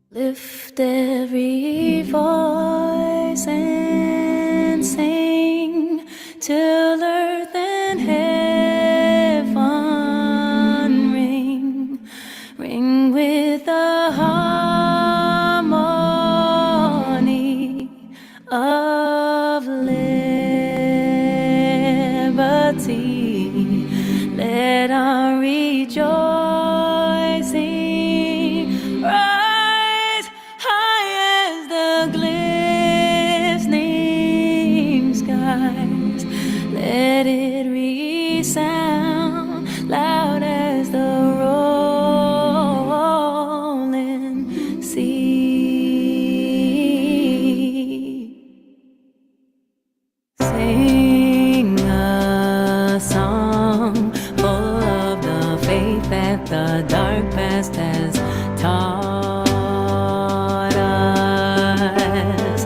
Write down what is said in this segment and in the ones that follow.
Lift every voice and sing till earth and heaven ring with the harmony of liberty. Let our rejoicing rise high as the glistening skies. Let it resound loud as the rolling sea. Sing a song full of the faith that the dark past has taught us.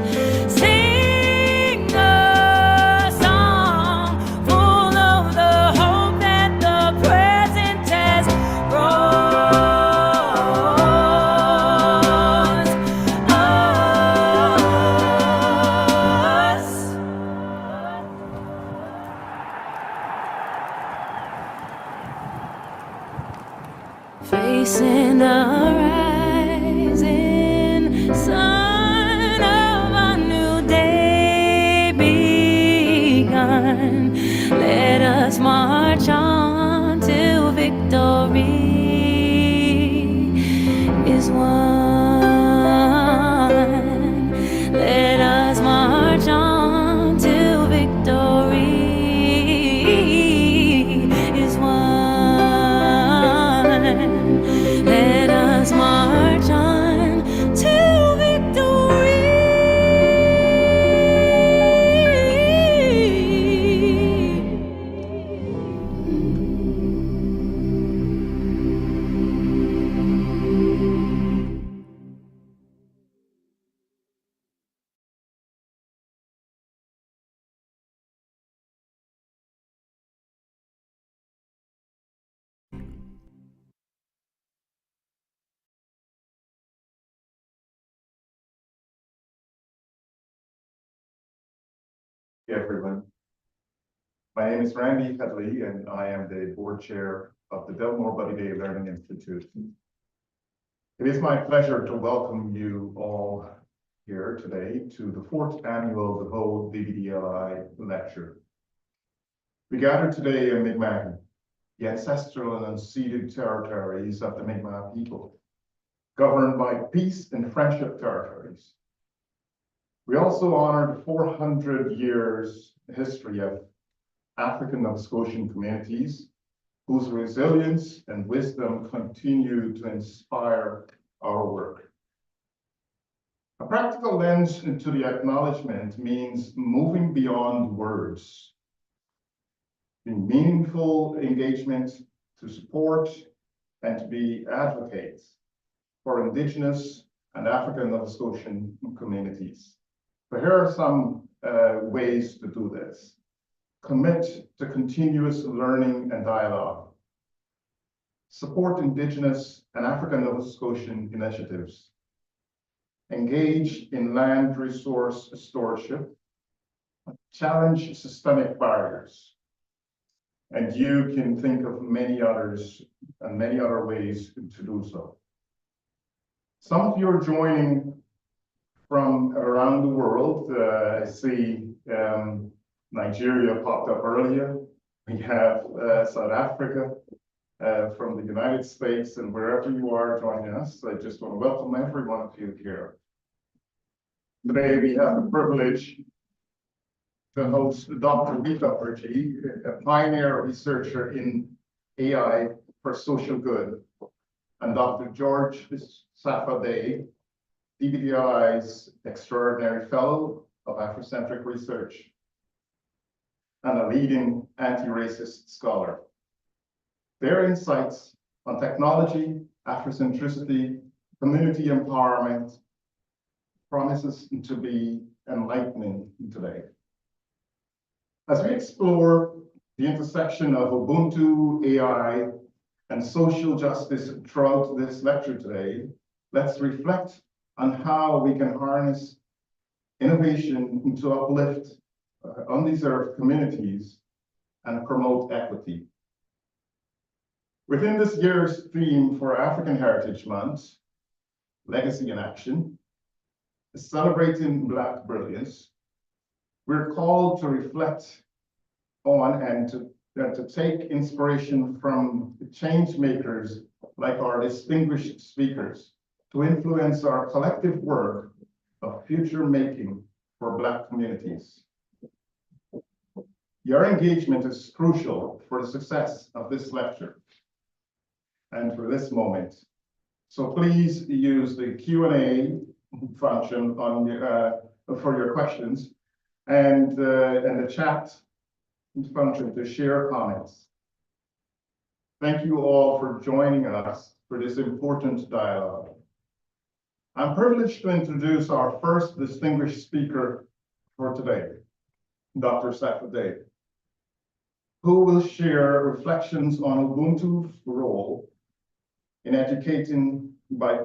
Sing a song full of the hope that the present has brought us. Facing the rising sun of a new day begun, let us march on till victory is won. Let us march on till victory is won. Let us march on to victory. Everyone. My name is Randy Headley, and I am the board chair of the Deveau Buddy Day Learning Institute. It is my pleasure to welcome you all here today to the 4th annual Deveau DBDLI lecture. We gather today in Mi'kmaq, the ancestral and unceded territories of the Mi'kmaq people, governed by peace and friendship territories. We also honor the 400 years history of African Nova Scotian communities whose resilience and wisdom continue to inspire our work. A practical lens into the acknowledgement means moving beyond words, in meaningful engagement to support and to be advocates for Indigenous and African Nova Scotian communities. So here are some ways to do this. Commit to continuous learning and dialogue. Support Indigenous and African Nova Scotian initiatives. Engage in land resource stewardship. Challenge systemic barriers. And you can think of many others and many other ways to do so. Some of you are joining from around the world. I see Nigeria popped up earlier. We have South Africa, from the United States, and wherever you are joining us, I just want to welcome every one of you here. Today we have the privilege to host Dr. Rita Urji, a pioneer researcher in AI for social good, and Dr. George Safadeh, DBDLI's Extraordinary Fellow of Afrocentric Research and a leading anti-racist scholar. Their insights on technology, Afrocentricity, community empowerment promises to be enlightening today. As we explore the intersection of Ubuntu, AI, and social justice throughout this lecture today, let's reflect on how we can harness innovation to uplift undeserved communities and promote equity. Within this year's theme for African Heritage Month, Legacy in Action, celebrating Black brilliance, we're called to reflect on and to take inspiration from change makers like our distinguished speakers to influence our collective work of future making for Black communities. Your engagement is crucial for the success of this lecture and for this moment. So please use the Q&A function on for your questions and the chat function to share comments. Thank you all for joining us for this important dialogue. I'm privileged to introduce our first distinguished speaker for today, Dr. Safa Day, who will share reflections on Ubuntu's role in educating by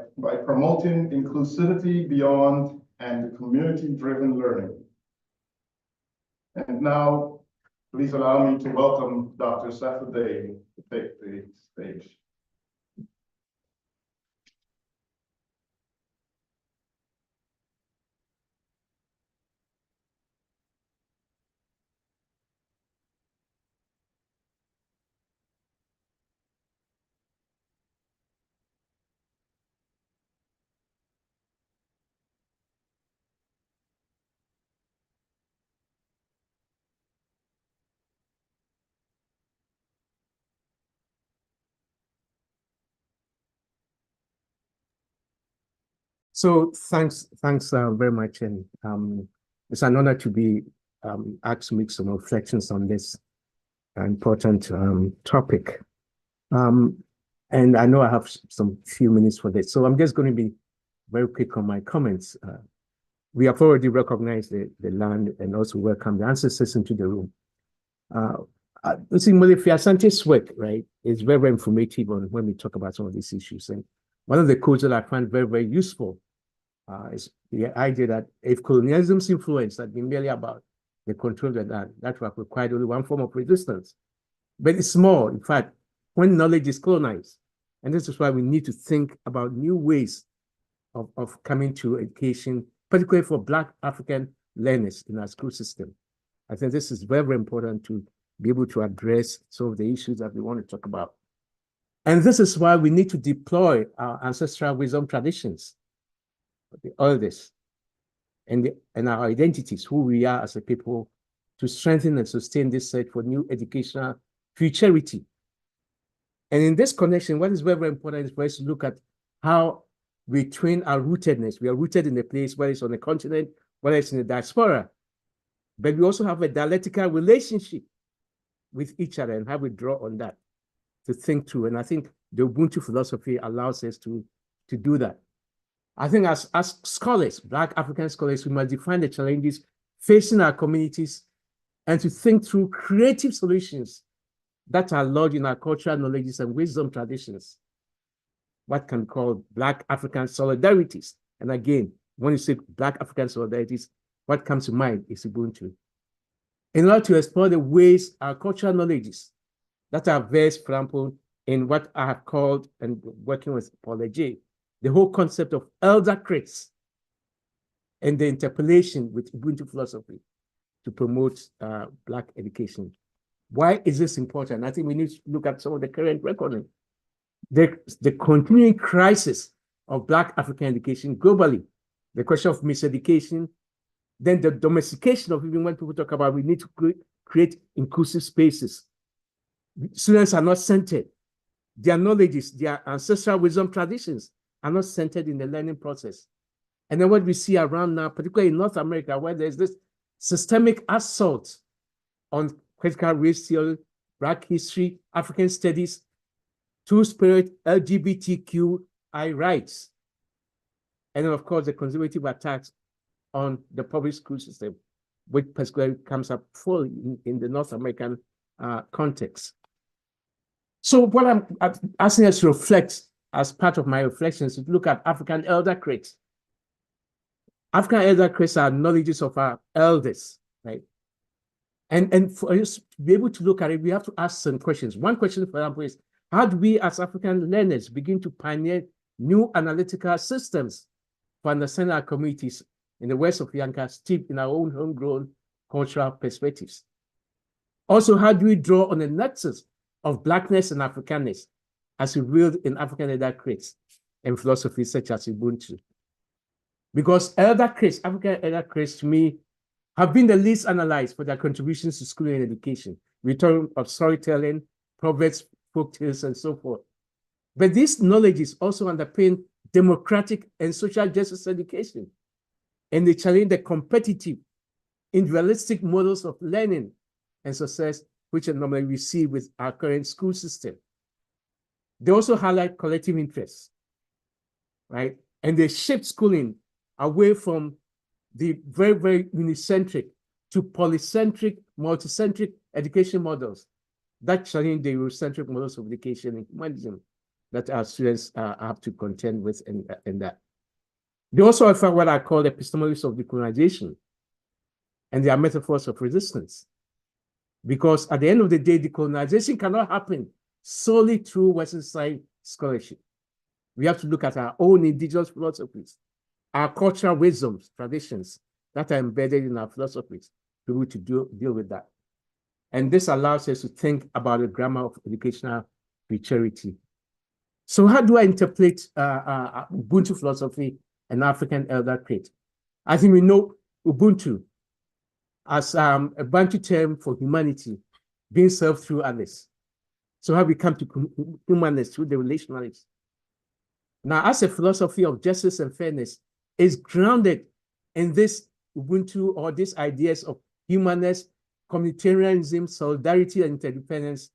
promoting inclusivity beyond and community-driven learning. And now, please allow me to welcome Dr. Safa Day to take the stage. So thanks very much, and it's an honor to be asked to make some reflections on this important topic. And I know I have some few minutes for this, so I'm just going to be very quick on my comments. We have already recognized the land and also welcome the ancestors into the room. See, Molefi Asante's work, right, is very, very informative on when we talk about some of these issues. And one of the quotes that I find very, very useful is the idea that if colonialism's influence had been merely about the control of the land, that would have required only one form of resistance. But it's more, in fact, when knowledge is colonized. And this is why we need to think about new ways of coming to education, particularly for Black African learners in our school system. I think this is very, very important to be able to address some of the issues that we want to talk about. And this is why we need to deploy our ancestral wisdom traditions, the elders, and our identities, who we are as a people, to strengthen and sustain this search for new educational futurity. And in this connection, what is very, very important is for us to look at how we train our rootedness. We are rooted in a place, whether it's on the continent, whether it's in the diaspora, but we also have a dialectical relationship with each other and how we draw on that to think through. And I think the Ubuntu philosophy allows us to do that. I think as scholars, Black African scholars, we must define the challenges facing our communities and to think through creative solutions that are lodged in our cultural knowledges and wisdom traditions, what can be called Black African solidarities. And again, when you say Black African solidarities, what comes to mind is Ubuntu. In order to explore the ways our cultural knowledges that are versed, for example, in what I have called, and working with Paul J., the whole concept of elder crits and the interpolation with Ubuntu philosophy to promote Black education. Why is this important? I think we need to look at some of the current reckoning. The continuing crisis of Black African education globally, the question of miseducation, then the domestication of even when people talk about we need to create inclusive spaces. Students are not centered. Their knowledges, their ancestral wisdom traditions are not centered in the learning process. And then what we see around now, particularly in North America, where there's this systemic assault on critical race theory, Black history, African studies, two-spirit, LGBTQI rights. And then, of course, the conservative attacks on the public school system, which particularly comes up fully in the North American context. So what I'm asking us to reflect as part of my reflections is to look at African elder crits African elder creeds are knowledges of our elders, right? And for us to be able to look at it, we have to ask some questions. One question, for example, is how do we as African learners begin to pioneer new analytical systems for understanding our communities in the West of Africa, steeped in our own homegrown cultural perspectives? Also, how do we draw on the nexus of Blackness and Africanness as revealed in African elder creeds and philosophies such as Ubuntu? Because elder creeds, African elder creeds, to me, have been the least analyzed for their contributions to schooling and education, return of storytelling, proverbs, folktales, and so forth. But these knowledges also underpin democratic and social justice education, and they challenge the competitive, individualistic models of learning and success, which normally we see with our current school system. They also highlight collective interests, right? And they shape schooling away from the very, very unicentric to polycentric, multicentric education models that challenge the Eurocentric models of education and humanism that our students have to contend with in that. They also offer what I call epistemologies of decolonization, and they are metaphors of resistance. Because at the end of the day, decolonization cannot happen solely through Western side scholarship. We have to look at our own indigenous philosophies, our cultural wisdoms, traditions that are embedded in our philosophies to be able to deal with that. And this allows us to think about the grammar of educational maturity. So how do I interpret Ubuntu philosophy and African elder creed? I think we know Ubuntu as a Bantu term for humanity being served through others. So how we come to humanness through the relationalities. Now, as a philosophy of justice and fairness, is grounded in this Ubuntu or these ideas of humanness, communitarianism, solidarity, and interdependence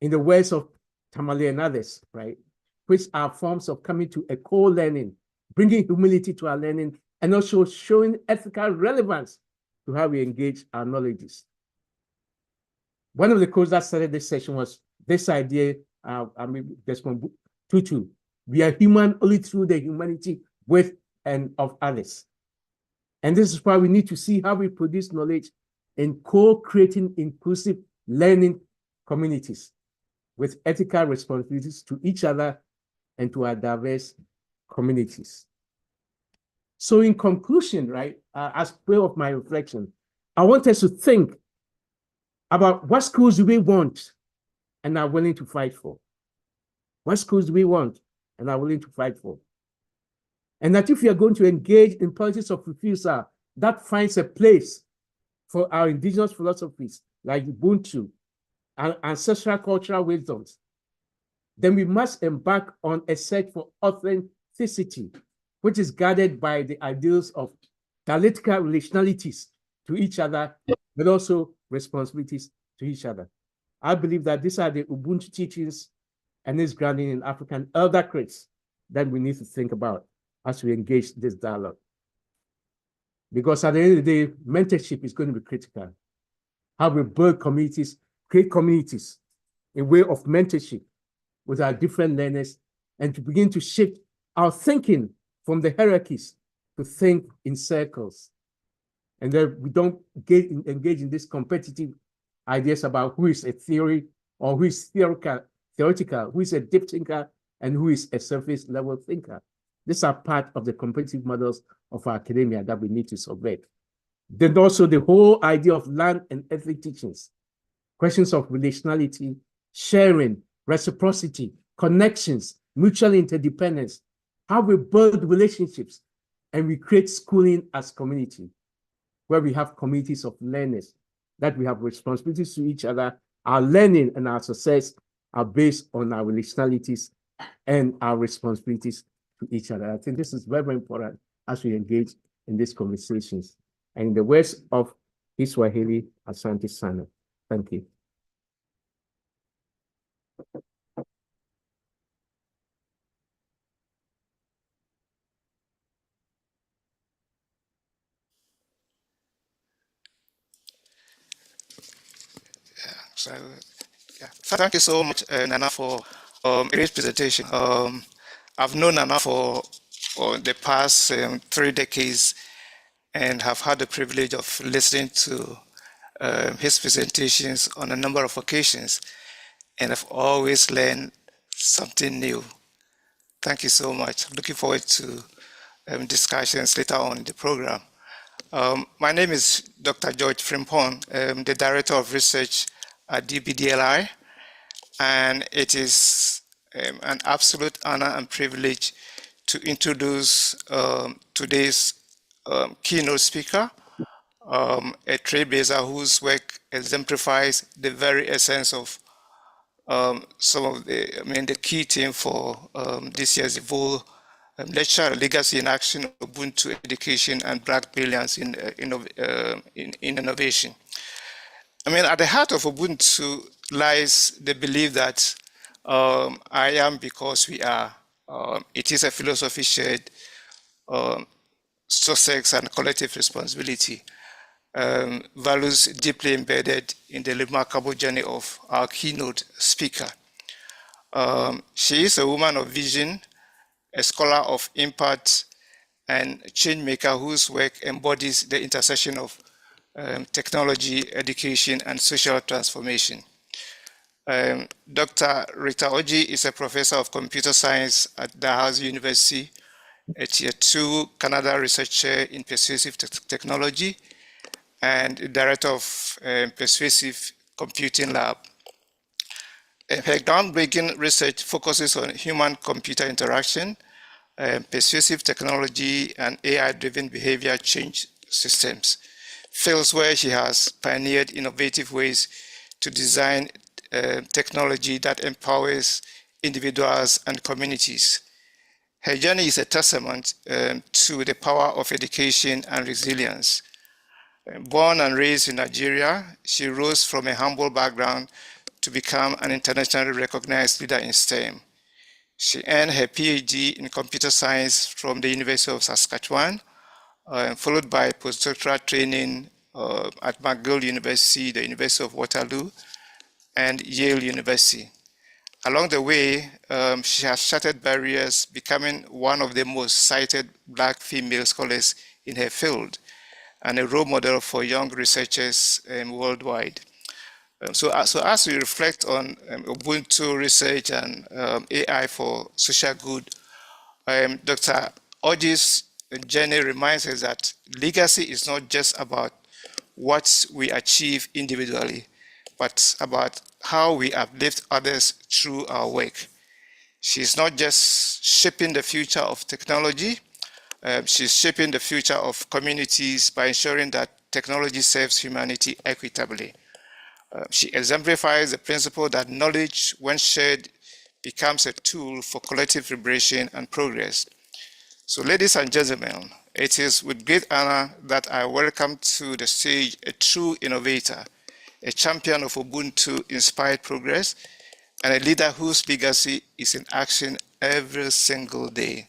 in the words of Tamale and others, right? Which are forms of coming to a co-learning, bringing humility to our learning, and also showing ethical relevance to how we engage our knowledges. One of the quotes that started this session was this idea, Desmond Tutu, we are human only through the humanity with and of others. And this is why we need to see how we produce knowledge in co-creating inclusive learning communities with ethical responsibilities to each other and to our diverse communities. So in conclusion, right, as part of my reflection, I want us to think about what schools do we want and are willing to fight for? What schools do we want and are willing to fight for? And that if we are going to engage in politics of refusal, that finds a place for our indigenous philosophies like Ubuntu and ancestral cultural wisdoms, then we must embark on a search for authenticity, which is guided by the ideals of dialectical relationalities to each other, but also responsibilities to each other. I believe that these are the Ubuntu teachings and its grounding in African elder creeds that we need to think about as we engage this dialogue. Because at the end of the day, mentorship is going to be critical. How we build communities, create communities, a way of mentorship with our different learners, and to begin to shift our thinking from the hierarchies to think in circles. And then we don't engage in these competitive ideas about who is a theory or who is theoretical, who is a deep thinker, and who is a surface level thinker. These are part of the competitive models of our academia that we need to subvert. Then also the whole idea of land and ethic teachings, questions of relationality, sharing, reciprocity, connections, mutual interdependence, how we build relationships and we create schooling as community, where we have communities of learners, that we have responsibilities to each other. Our learning and our success are based on our relationalities and our responsibilities to each other. I think this is very, very important as we engage in these conversations. And in the words of Iswahili, Asante Sana. Thank you. So, yeah. Thank you so much, Nana, for a great presentation. I've known Nana for for the past 3 decades and have had the privilege of listening to his presentations on a number of occasions, and I've always learned something new. Thank you so much. Looking forward to discussions later on in the program. My name is Dr. George Frimpong. I'm the Director of Research at DBDLI, and it is an absolute honor and privilege to introduce today's keynote speaker, a trailblazer whose work exemplifies the very essence of some of the key theme for this year's Deveau lecture, Legacy in Action, Ubuntu Education and Black Brilliance in Innovation. At the heart of Ubuntu lies the belief that I am because we are. It is a philosophy shared, success and collective responsibility, values deeply embedded in the remarkable journey of our keynote speaker. She is a woman of vision, a scholar of impact, and change maker whose work embodies the intersection of technology, education, and social transformation. Dr. Rita Oji is a professor of computer science at Deveau University, a Tier 2 Canada Research Chair in Persuasive Technology, and Director of Persuasive Computing Lab. Her groundbreaking research focuses on human-computer interaction, persuasive technology, and AI-driven behavior change systems, fields where she has pioneered innovative ways to design technology that empowers individuals and communities. Her journey is a testament to the power of education and resilience. Born and raised in Nigeria, she rose from a humble background to become an internationally recognized leader in STEM. She earned her PhD in computer science from the University of Saskatchewan, followed by postdoctoral training at McGill University, the University of Waterloo, and Yale University. Along the way, she has shattered barriers, becoming one of the most cited Black female scholars in her field and a role model for young researchers worldwide. So as we reflect on Ubuntu research and AI for social good, Dr. Oji's journey reminds us that legacy is not just about what we achieve individually, but about how we uplift others through our work. She's not just shaping the future of technology, she's shaping the future of communities by ensuring that technology serves humanity equitably. She exemplifies the principle that knowledge, when shared, becomes a tool for collective liberation and progress. So, ladies and gentlemen, it is with great honor that I welcome to the stage a true innovator, a champion of Ubuntu-inspired progress, and a leader whose legacy is in action every single day.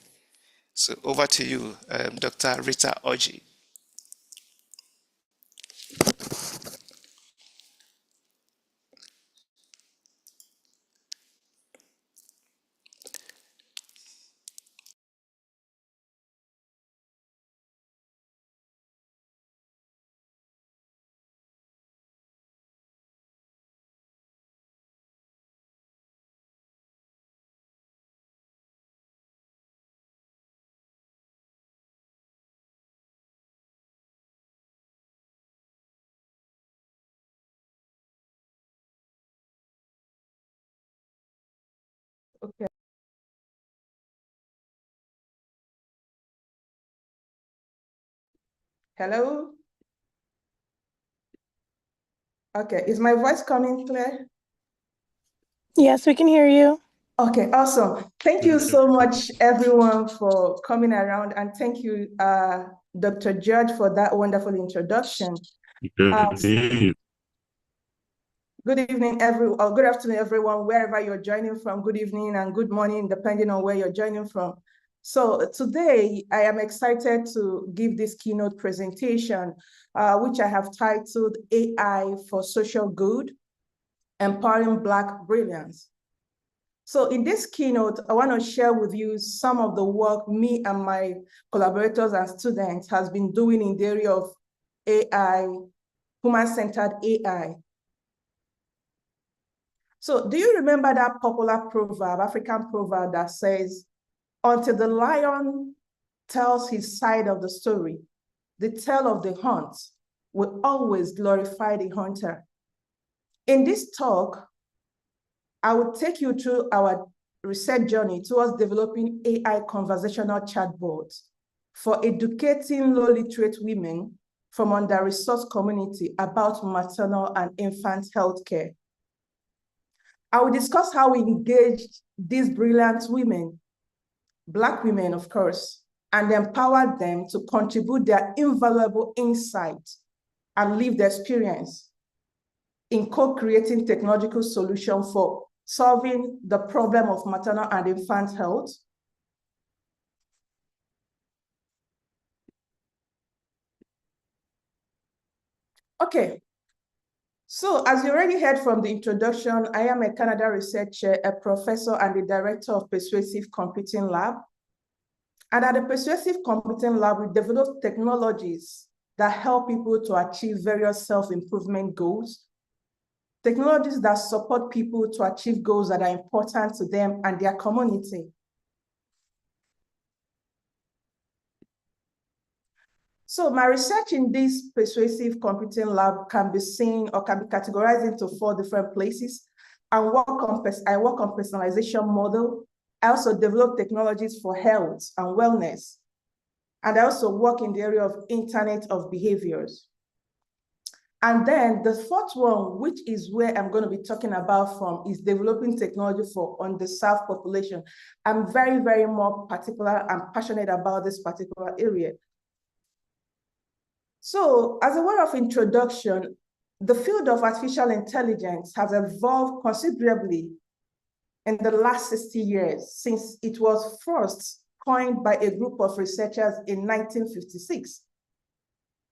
So over to you, Dr. Rita Oji. Okay. Hello? Okay, is my voice coming clear? Yes, we can hear you. Okay, awesome. Thank you so much, everyone, for coming around, and thank you, Dr. George, for that wonderful introduction. Good evening, good afternoon, everyone, wherever you're joining from. Good evening and good morning, depending on where you're joining from. So today, I am excited to give this keynote presentation, which I have titled AI for Social Good, Empowering Black Brilliance. So in this keynote, I want to share with you some of the work me and my collaborators and students has been doing in the area of AI, human-centered AI. So do you remember that popular proverb, African proverb that says, until the lion tells his side of the story, the tale of the hunt will always glorify the hunter. In this talk, I will take you through our research journey towards developing AI conversational chatbots for educating low literate women from under-resourced community about maternal and infant healthcare. I will discuss how we engaged these brilliant women, Black women, of course, and empowered them to contribute their invaluable insight and lived experience in co-creating technological solutions for solving the problem of maternal and infant health. Okay, so as you already heard from the introduction, I am a Canada researcher, a professor, and the director of Persuasive Computing Lab. And at the Persuasive Computing Lab, we develop technologies that help people to achieve various self-improvement goals, technologies that support people to achieve goals that are important to them and their community. So my research in this Persuasive Computing Lab can be seen or can be categorized into 4 different places. I work on personalization model. I also develop technologies for health and wellness. And I also work in the area of Internet of Behaviors. And then the 4th one, which is where I'm going to be talking about from, is developing technology for underserved population. I'm very, very more particular and passionate about this particular area. So as a word of introduction, the field of artificial intelligence has evolved considerably in the last 60 years since it was first coined by a group of researchers in 1956.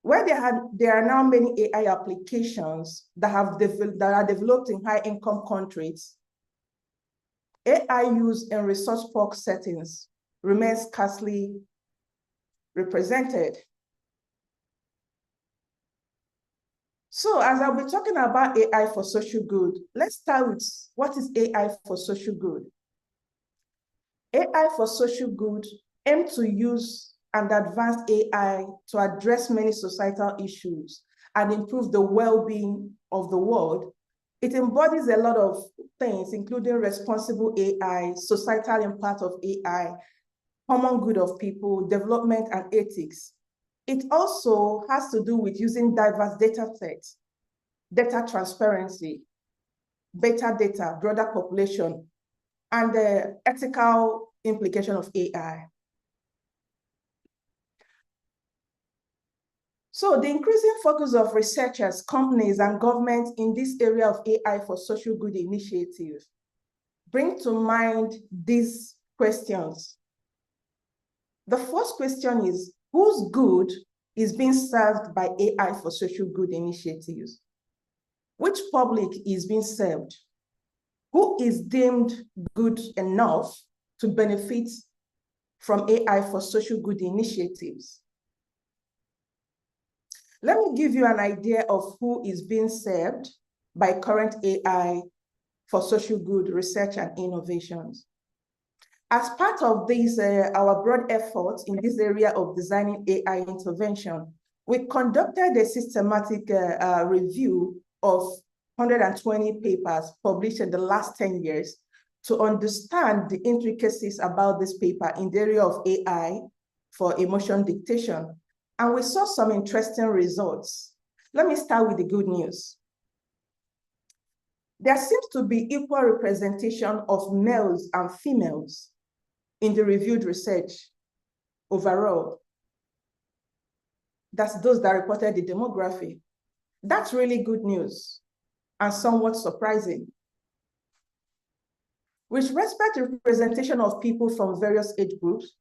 Where there are now many AI applications that are developed in high-income countries, AI use in resource-poor settings remains scarcely represented. So as I'll be talking about AI for social good, let's start with what is AI for social good? AI for social good aims to use and advance AI to address many societal issues and improve the well-being of the world. It embodies a lot of things, including responsible AI, societal impact of AI, common good of people, development and ethics. It also has to do with using diverse data sets, data transparency, better data, broader population, and the ethical implication of AI. So the increasing focus of researchers, companies, and governments in this area of AI for social good initiatives bring to mind these questions. The first question is, whose good is being served by AI for social good initiatives? Which public is being served? Who is deemed good enough to benefit from AI for social good initiatives? Let me give you an idea of who is being served by current AI for social good research and innovations. As part of this, our broad efforts in this area of designing AI intervention, we conducted a systematic review of 120 papers published in the last 10 years to understand the intricacies about this paper in the area of AI for emotion dictation. And we saw some interesting results. Let me start with the good news. There seems to be equal representation of males and females in the reviewed research overall. That's those that reported the demography. That's really good news and somewhat surprising. With respect to representation of people from various age groups,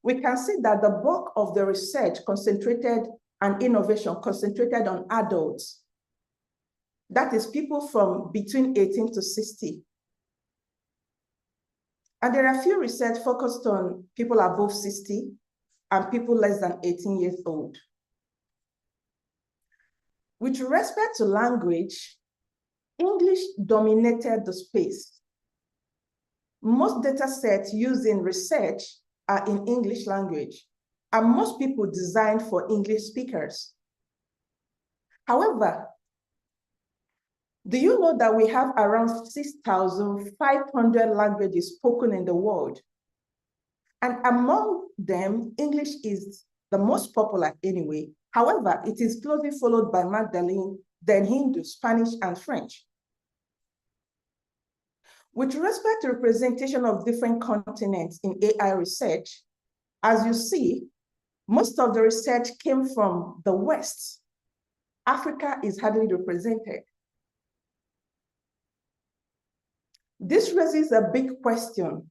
we can see that the bulk of the research concentrated and innovation concentrated on adults. That is people from between 18 to 60. And there are few research focused on people above 60 and people less than 18 years old. With respect to language, English dominated the space. Most data sets used in research are in English language, and most people designed for English speakers. However, do you know that we have around 6,500 languages spoken in the world? And among them, English is the most popular anyway. However, it is closely followed by Mandarin, then Hindu, Spanish, and French. With respect to representation of different continents in AI research, as you see, most of the research came from the West. Africa is hardly represented. This raises a big question.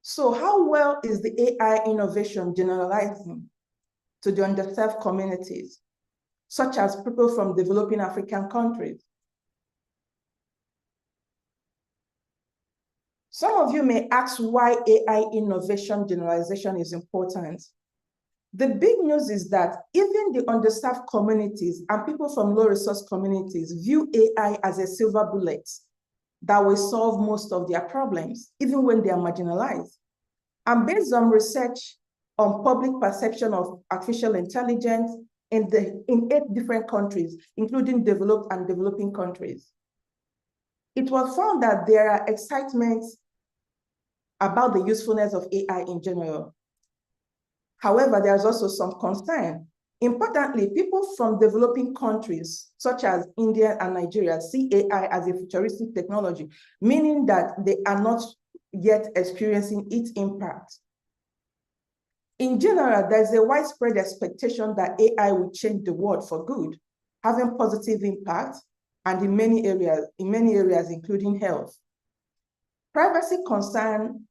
So how well is the AI innovation generalizing to the underserved communities, such as people from developing African countries? Some of you may ask why AI innovation generalization is important. The big news is that even the underserved communities and people from low resource communities view AI as a silver bullet that will solve most of their problems, even when they are marginalized. And based on research on public perception of artificial intelligence in 8 different countries, including developed and developing countries, it was found that there are excitements about the usefulness of AI in general. However, there's also some concern. Importantly, people from developing countries, such as India and Nigeria, see AI as a futuristic technology, meaning that they are not yet experiencing its impact. In general, there's a widespread expectation that AI will change the world for good, having positive impact, and in many areas, including health. Privacy concern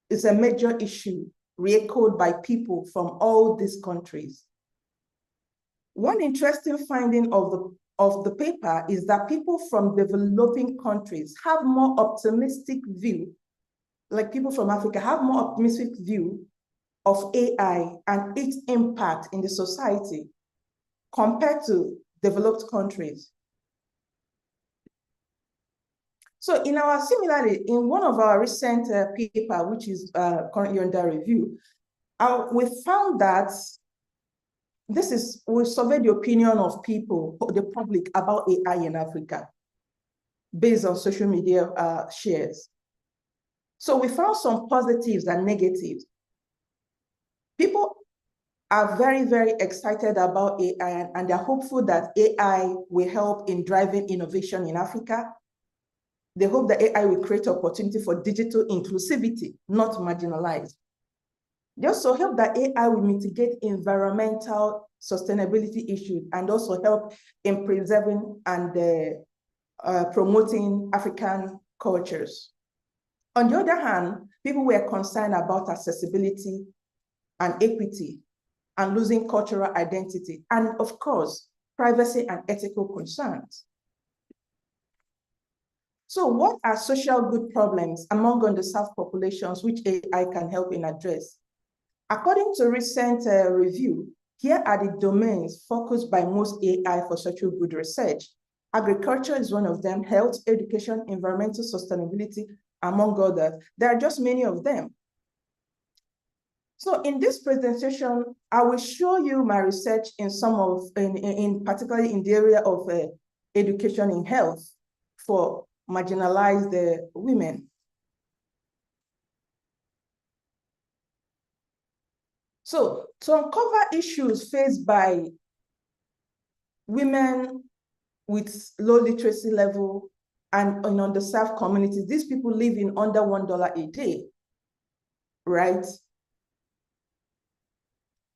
is a major issue re-echoed by people from all these countries. One interesting finding of the paper is that people from developing countries have more optimistic view, like people from Africa have more optimistic view of AI and its impact in the society compared to developed countries. So similarly, in one of our recent paper, which is currently under review, we found that we surveyed the opinion of people, the public, about AI in Africa based on social media shares. So we found some positives and negatives. People are very, very excited about AI, and they're hopeful that AI will help in driving innovation in Africa. They hope that AI will create opportunity for digital inclusivity, not marginalized. They also hope that AI will mitigate environmental sustainability issues and also help in preserving and promoting African cultures. On the other hand, people were concerned about accessibility and equity and losing cultural identity, and of course, privacy and ethical concerns. So what are social good problems among underserved populations which AI can help in address? According to recent review, here are the domains focused by most AI for social good research. Agriculture is one of them, health, education, environmental sustainability, among others. There are just many of them. So in this presentation, I will show you my research particularly in the area of education in health for marginalized women. So to uncover issues faced by women with low literacy level and in underserved communities, these people live in under $1 a day, right?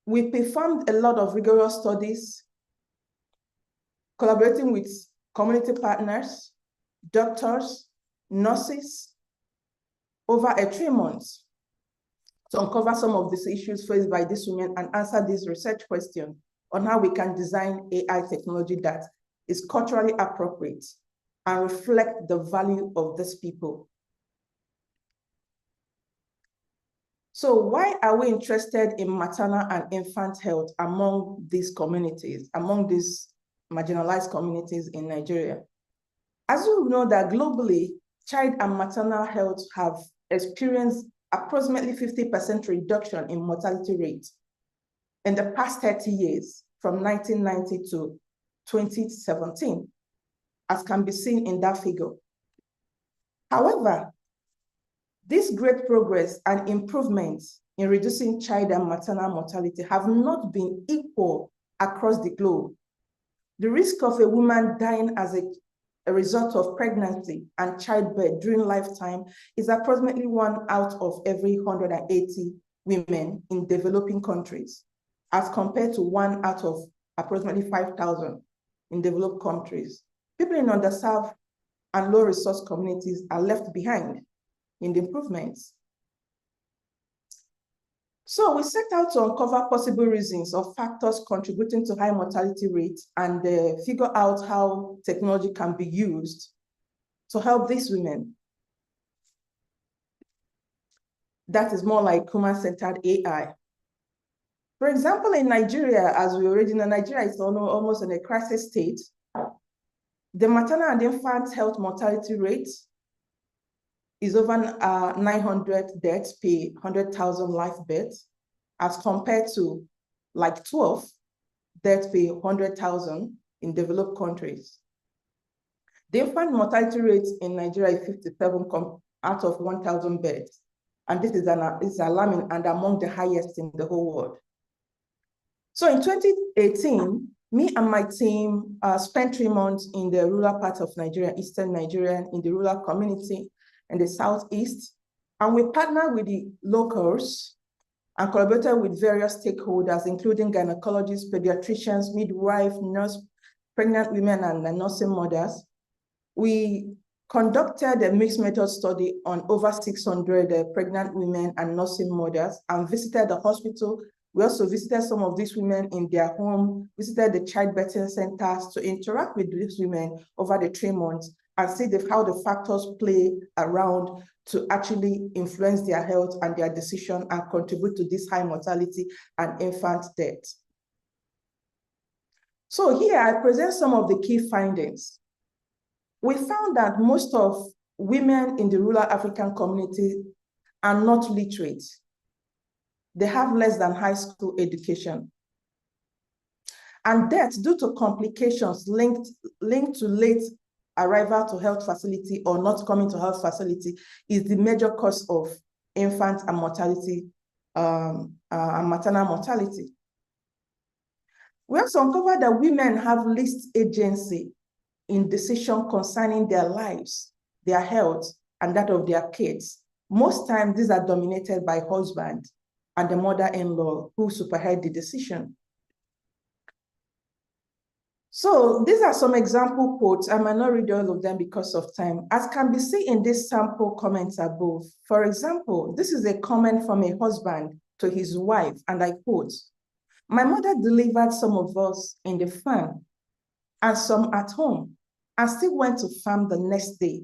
We performed a lot of rigorous studies, collaborating with community partners, doctors, nurses, over 3 months to uncover some of these issues faced by these women and answer this research question on how we can design AI technology that is culturally appropriate and reflect the value of these people So why are we interested in maternal and infant health among these communities, among these marginalized communities in Nigeria? As you know that globally, child and maternal health have experienced approximately 50% reduction in mortality rate in the past 30 years, from 1990 to 2017, as can be seen in that figure. However, this great progress and improvements in reducing child and maternal mortality have not been equal across the globe. The risk of a woman dying as a result of pregnancy and childbirth during lifetime is approximately 1 out of every 180 women in developing countries, as compared to 1 out of approximately 5,000 in developed countries. People in underserved and low-resource communities are left behind in the improvements. So we set out to uncover possible reasons or factors contributing to high mortality rates and figure out how technology can be used to help these women. That is more like human-centered AI. For example, in Nigeria, as we already know, Nigeria is almost in a crisis state. The maternal and infant health mortality rate is over 900 deaths per 100,000 live births, as compared to like 12 deaths per 100,000 in developed countries. The infant mortality rate in Nigeria is 57 out of 1,000 births, and this is alarming and among the highest in the whole world. So in 2018, me and my team spent 3 months in the rural part of Nigeria, Eastern Nigeria, in the rural community in the Southeast, and we partnered with the locals and collaborated with various stakeholders, including gynecologists, pediatricians, midwife, nurse, pregnant women, and nursing mothers. We conducted a mixed method study on over 600 pregnant women and nursing mothers and visited the hospital. We also visited some of these women in their home, visited the childbirthing centers to interact with these women over the 3 months and see how the factors play around to actually influence their health and their decision and contribute to this high mortality and infant death. So here I present some of the key findings. We found that most of women in the rural African community are not literate. They have less than high school education. And death due to complications linked to late arrival to health facility or not coming to health facility is the major cause of infant and mortality and maternal mortality. We also uncovered that women have least agency in decision concerning their lives, their health, and that of their kids. Most times these are dominated by husband and the mother-in-law who superhead the decision. So these are some example quotes. I might not read all of them because of time. As can be seen in this sample comments above, for example, this is a comment from a husband to his wife, and I quote, "My mother delivered some of us in the farm and some at home and still went to farm the next day.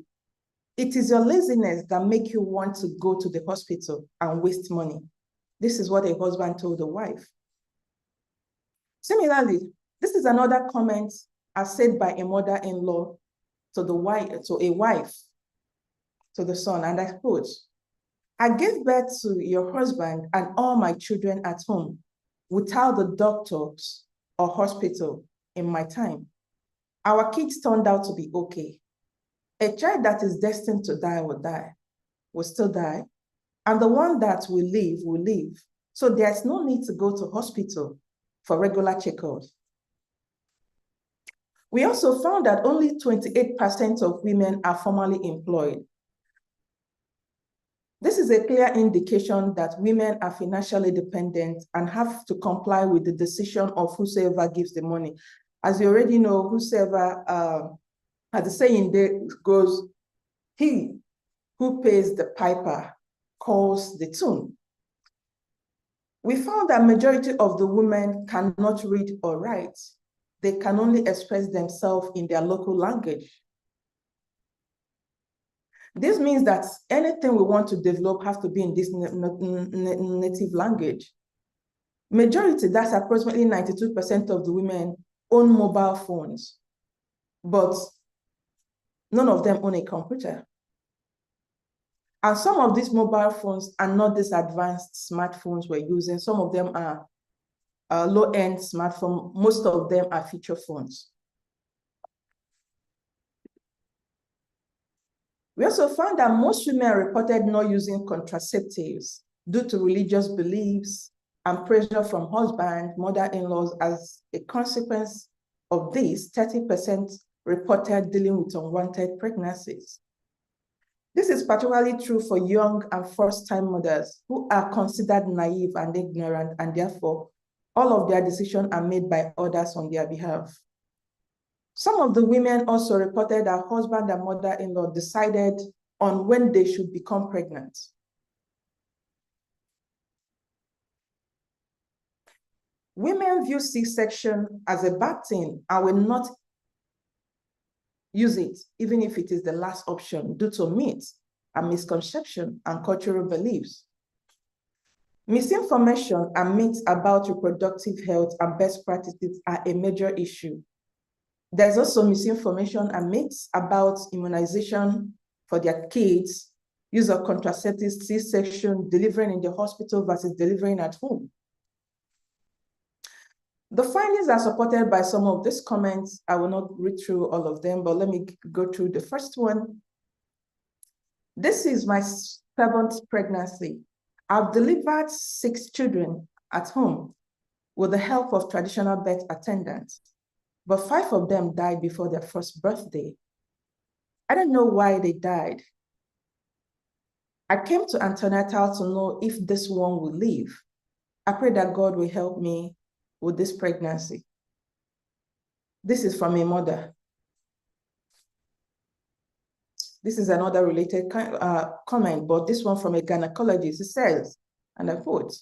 It is your laziness that make you want to go to the hospital and waste money." This is what a husband told the wife. Similarly, this is another comment as said by a mother-in-law to a wife, to the son, and I quote, "I gave birth to your husband and all my children at home without the doctors or hospital in my time. Our kids turned out to be okay. A child that is destined to die, will still die, and the one that will live. So there's no need to go to hospital for regular checkups." We also found that only 28% of women are formally employed. This is a clear indication that women are financially dependent and have to comply with the decision of whosoever gives the money. As you already know, whosoever, as the saying there goes, he who pays the piper calls the tune. We found that majority of the women cannot read or write. They can only express themselves in their local language. This means that anything we want to develop has to be in this native language. Majority, that's approximately 92% of the women own mobile phones, but none of them own a computer. And some of these mobile phones are not these advanced smartphones we're using. Some of them are low-end smartphones. Most of them are feature phones. We also found that most women reported not using contraceptives due to religious beliefs and pressure from husband, mother-in-laws. As a consequence of this, 30% reported dealing with unwanted pregnancies. This is particularly true for young and first-time mothers who are considered naive and ignorant, and therefore all of their decisions are made by others on their behalf. Some of the women also reported that husband and mother-in-law decided on when they should become pregnant. Women view C-section as a bad thing and will not use it, even if it is the last option, due to myths and misconception and cultural beliefs. Misinformation and myths about reproductive health and best practices are a major issue. There's also misinformation and myths about immunization for their kids, use of contraceptives, C-section, delivering in the hospital versus delivering at home. The findings are supported by some of these comments. I will not read through all of them, but let me go through the first one. This is my 7th pregnancy. I've delivered 6 children at home with the help of traditional birth attendants, but 5 of them died before their first birthday. I don't know why they died. I came to antenatal to know if this one will live. I pray that God will help me with this pregnancy. This is from a mother. This is another related comment, but this one from a gynecologist. It says, and I quote,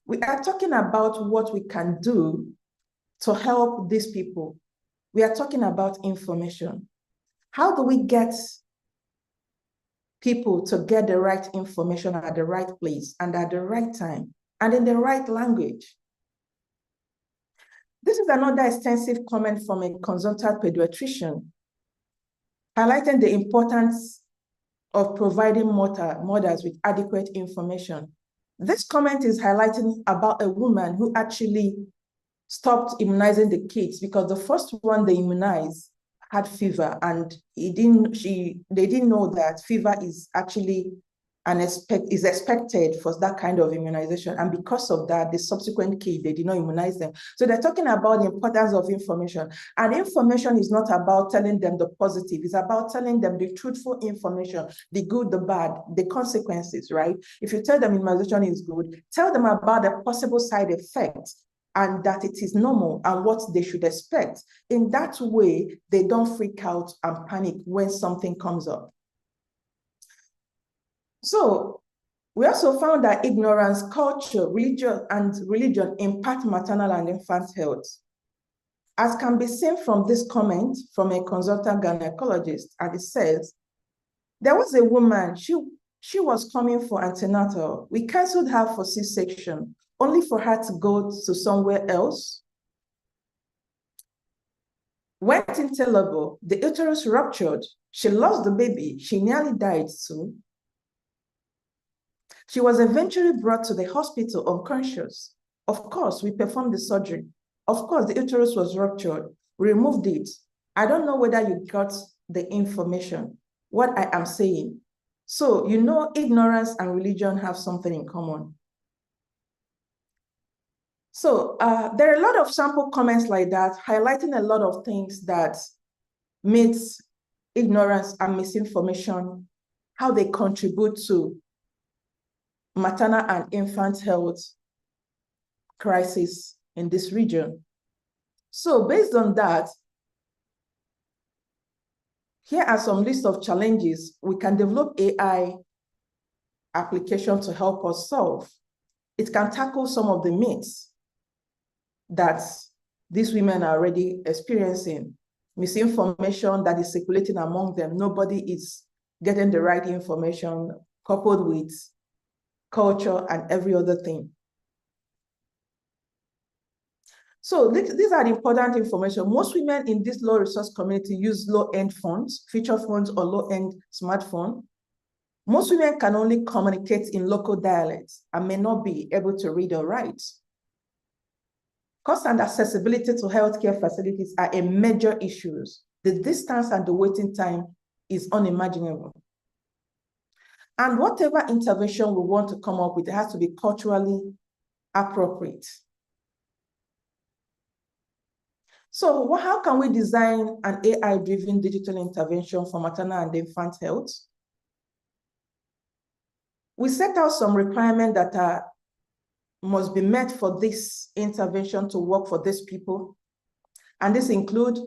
"We are talking about what we can do to help these people. We are talking about information. How do we get people to get the right information at the right place and at the right time and in the right language?" This is another extensive comment from a consultant pediatrician, highlighting the importance of providing mothers with adequate information. This comment is highlighting about a woman who actually stopped immunizing the kids because the first one they immunized had fever, and they didn't know that fever is actually is expected for that kind of immunization. And because of that, the subsequent kid, they did not immunize them. So they're talking about the importance of information. And information is not about telling them the positive. It's about telling them the truthful information, the good, the bad, the consequences, right? If you tell them immunization is good, tell them about the possible side effects and that it is normal and what they should expect. In that way, they don't freak out and panic when something comes up. So we also found that ignorance, culture, religion impact maternal and infant health. As can be seen from this comment from a consultant gynecologist, and it says, there was a woman, she was coming for antenatal. We canceled her for C-section, only for her to go to somewhere else. Went into labor, the uterus ruptured. She lost the baby. She nearly died too. She was eventually brought to the hospital unconscious. Of course, we performed the surgery. Of course, the uterus was ruptured. We removed it. I don't know whether you got the information, what I am saying. So, you know, ignorance and religion have something in common. So there are a lot of sample comments like that, highlighting a lot of things that myths, ignorance, and misinformation, how they contribute to maternal and infant health crisis in this region. So based on that, here are some list of challenges we can develop AI application to help us solve. It can tackle some of the myths that these women are already experiencing, misinformation that is circulating among them. Nobody is getting the right information coupled with culture and every other thing. So these are the important information. Most women in this low resource community use low-end phones, feature phones, or low-end smartphone. Most women can only communicate in local dialects and may not be able to read or write. Cost and accessibility to healthcare facilities are a major issues. The distance and the waiting time is unimaginable. And whatever intervention we want to come up with, it has to be culturally appropriate. So how can we design an AI-driven digital intervention for maternal and infant health? We set out some requirements that must be met for this intervention to work for these people. And this include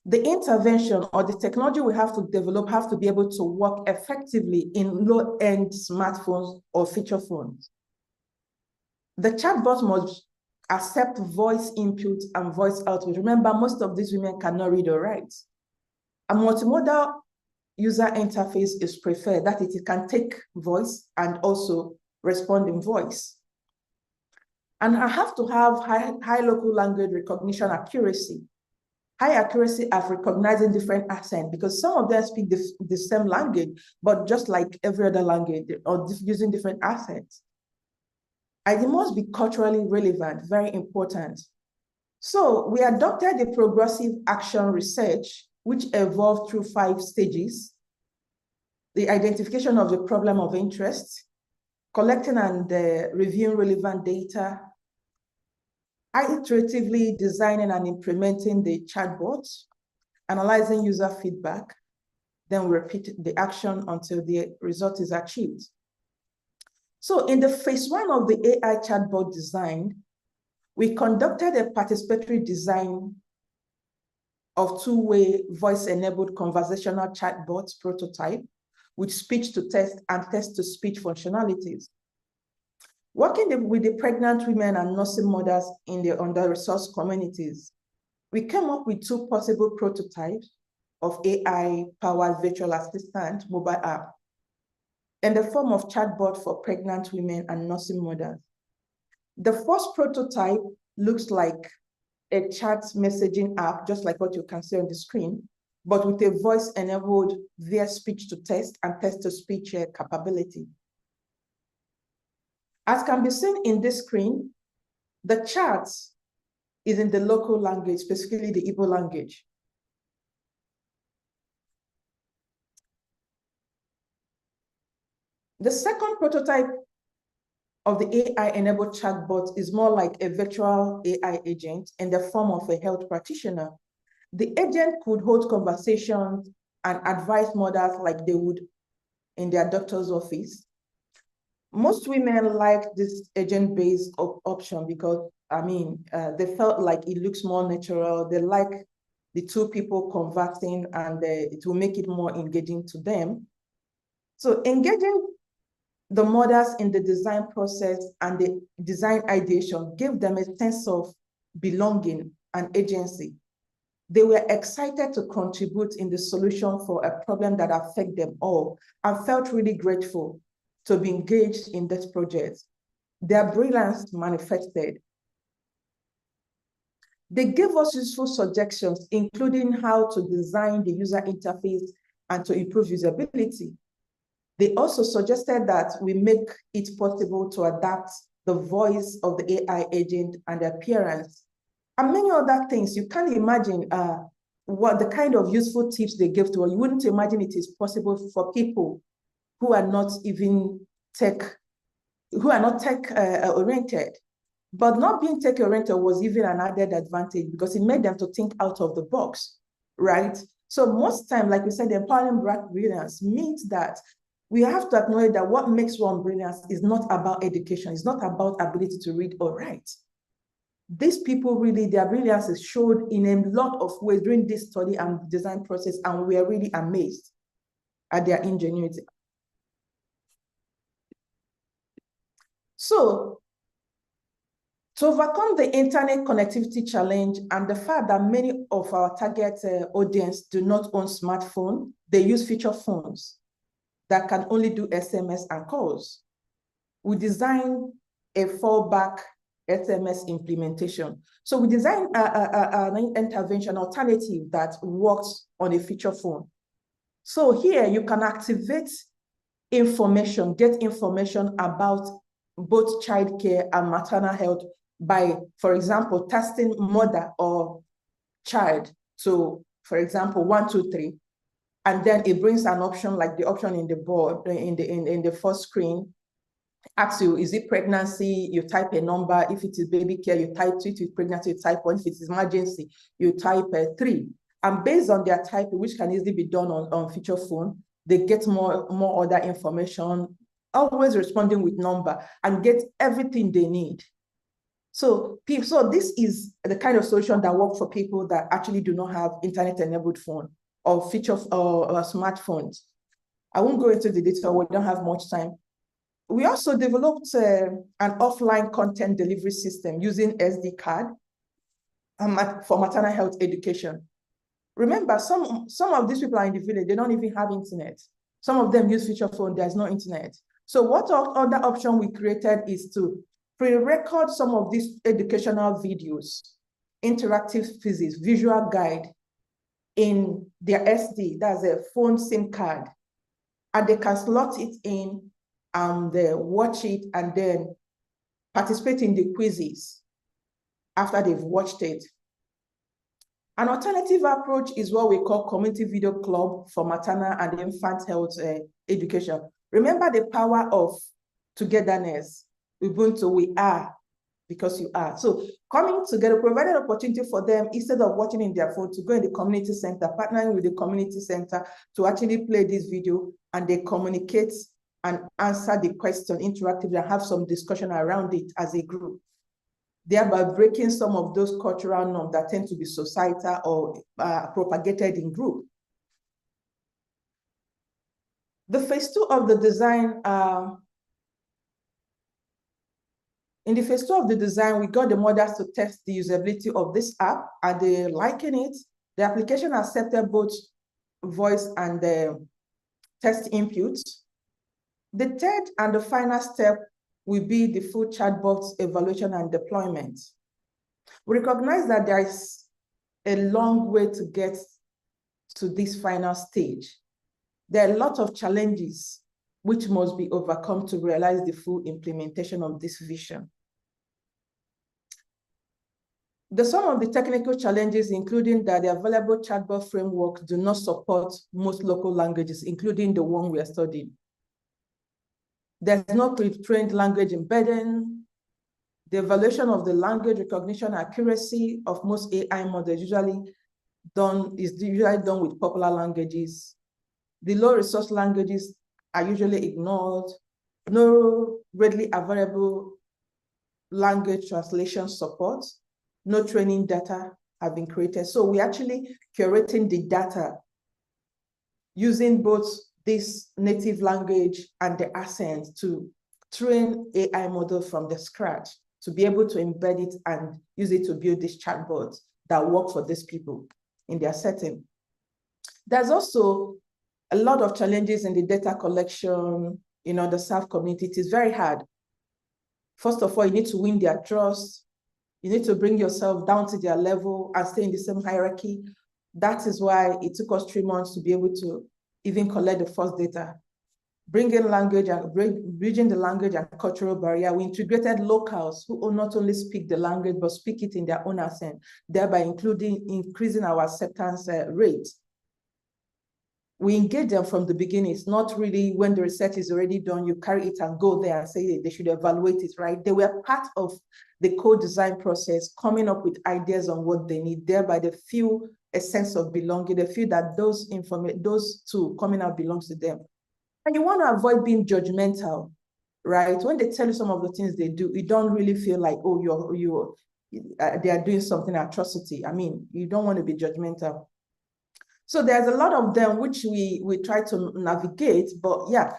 the intervention or the technology we have to develop have to be able to work effectively in low-end smartphones or feature phones. The chatbot must accept voice input and voice output. Remember, most of these women cannot read or write. A multimodal user interface is preferred, that it can take voice and also respond in voice. And I have to have high local language recognition accuracy. High accuracy of recognizing different accents, because some of them speak the same language, but just like every other language, or using different accents. And it must be culturally relevant, very important. So we adopted the progressive action research, which evolved through 5 stages: the identification of the problem of interest, collecting and reviewing relevant data, iteratively designing and implementing the chatbot, analyzing user feedback, then we repeat the action until the result is achieved. So in the phase 1 of the AI chatbot design, we conducted a participatory design of 2-way voice-enabled conversational chatbot prototype with speech-to-text and text-to-speech functionalities. Working with the pregnant women and nursing mothers in the under-resourced communities, we came up with 2 possible prototypes of AI-powered virtual assistant mobile app in the form of chatbot for pregnant women and nursing mothers. The first prototype looks like a chat messaging app, just like what you can see on the screen, but with a voice-enabled via speech-to-text and text-to-speech capability. As can be seen in this screen, the chat is in the local language, specifically the Igbo language. The second prototype of the AI-enabled chatbot is more like a virtual AI agent in the form of a health practitioner. The agent could hold conversations and advise mothers like they would in their doctor's office. Most women like this agent-based option because, they felt like it looks more natural. They like the 2 people conversing, and it will make it more engaging to them. So engaging the mothers in the design process and the design ideation gave them a sense of belonging and agency. They were excited to contribute in the solution for a problem that affects them all, and felt really grateful to be engaged in this project. Their brilliance manifested. They gave us useful suggestions, including how to design the user interface and to improve usability. They also suggested that we make it possible to adapt the voice of the AI agent and the appearance, and many other things. You can't imagine what the kind of useful tips they gave to us. You wouldn't imagine it is possible for people who are not even tech-oriented. But not being tech-oriented was even an added advantage because it made them to think out of the box, right? So most time, like we said, the empowering brilliance means that we have to acknowledge that what makes one brilliant is not about education. It's not about ability to read or write. These people really, their brilliance is showed in a lot of ways during this study and design process, and we are really amazed at their ingenuity. So To overcome the internet connectivity challenge and the fact that many of our target audience do not own smartphone, they use feature phones that can only do SMS and calls. We designed a fallback SMS implementation. So we designed an intervention alternative that works on a feature phone. So here you can activate information, get information about both childcare and maternal health by, for example, testing mother or child. So, for example, 1, 2, 3, and then it brings an option like the option in the board in the first screen. Asks you, is it pregnancy? You type a number. If it is baby care, you type 2. If it's pregnancy, you type 1. If it's emergency, you type 3. And based on their typing, which can easily be done on feature phone, they get more other information, always responding with number, and get everything they need. So this is the kind of solution that works for people that actually do not have internet-enabled phone or feature or smartphones. I won't go into the detail. We don't have much time. We also developed an offline content delivery system using SD card for maternal health education. Remember, some of these people are in the village, they don't even have internet. Some of them use feature phone, there's no internet. So what other option we created is to pre-record some of these educational videos, interactive physics, visual guide in their SD, that's a phone SIM card, and they can slot it in and watch it and then participate in the quizzes after they've watched it. An alternative approach is what we call community video club for maternal and infant health education. Remember the power of togetherness. Ubuntu, we are because you are. So coming together, provided opportunity for them, instead of watching in their phone, to go in the community center, partnering with the community center to actually play this video, and they communicate and answer the question interactively and have some discussion around it as a group, thereby breaking some of those cultural norms that tend to be societal or propagated in group. The phase 2 of the design, in the phase 2 of the design, we got the mothers to test the usability of this app, and they liking it. The application accepted both voice and text inputs. The third and the final step will be the full chatbot evaluation and deployment. We recognize that there is a long way to get to this final stage. There are a lot of challenges which must be overcome to realize the full implementation of this vision. Some of the technical challenges, including that the available chatbot frameworks do not support most local languages, including the one we are studying. There's no pre-trained language embedding. The evaluation of the language recognition accuracy of most AI models is usually done with popular languages. The low resource languages are usually ignored. No readily available language translation support. No training data have been created. So we're actually curating the data using both this native language and the accent to train AI models from the scratch to be able to embed it and use it to build these chatbots that work for these people in their setting. There's also a lot of challenges in the data collection, the South community. It is very hard. First of all, you need to win their trust. You need to bring yourself down to their level and stay in the same hierarchy. That is why it took us 3 months to be able to even collect the first data. Bringing language and bridging the language and cultural barrier. We integrated locals who not only speak the language, but speak it in their own accent, thereby increasing our acceptance rate. We engage them from the beginning. It's not really when the research is already done, you carry it and go there and say they should evaluate it, right? They were part of the co-design process, coming up with ideas on what they need. Thereby they feel a sense of belonging. They feel that those two coming out belongs to them. And you want to avoid being judgmental, right? When they tell you some of the things they do, you don't really feel like, oh, they are doing something atrocity. I mean, you don't want to be judgmental. So there's a lot of them which we try to navigate, but yeah.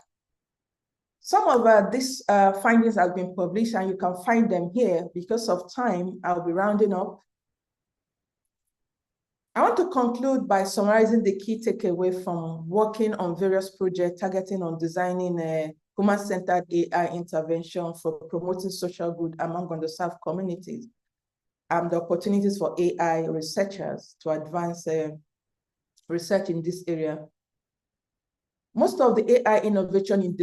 Some of these findings have been published and you can find them here. Because of time, I'll be rounding up. I want to conclude by summarizing the key takeaway from working on various projects targeting on designing a human-centered AI intervention for promoting social good among underserved communities and the opportunities for AI researchers to advance research in this area. Most of the AI innovation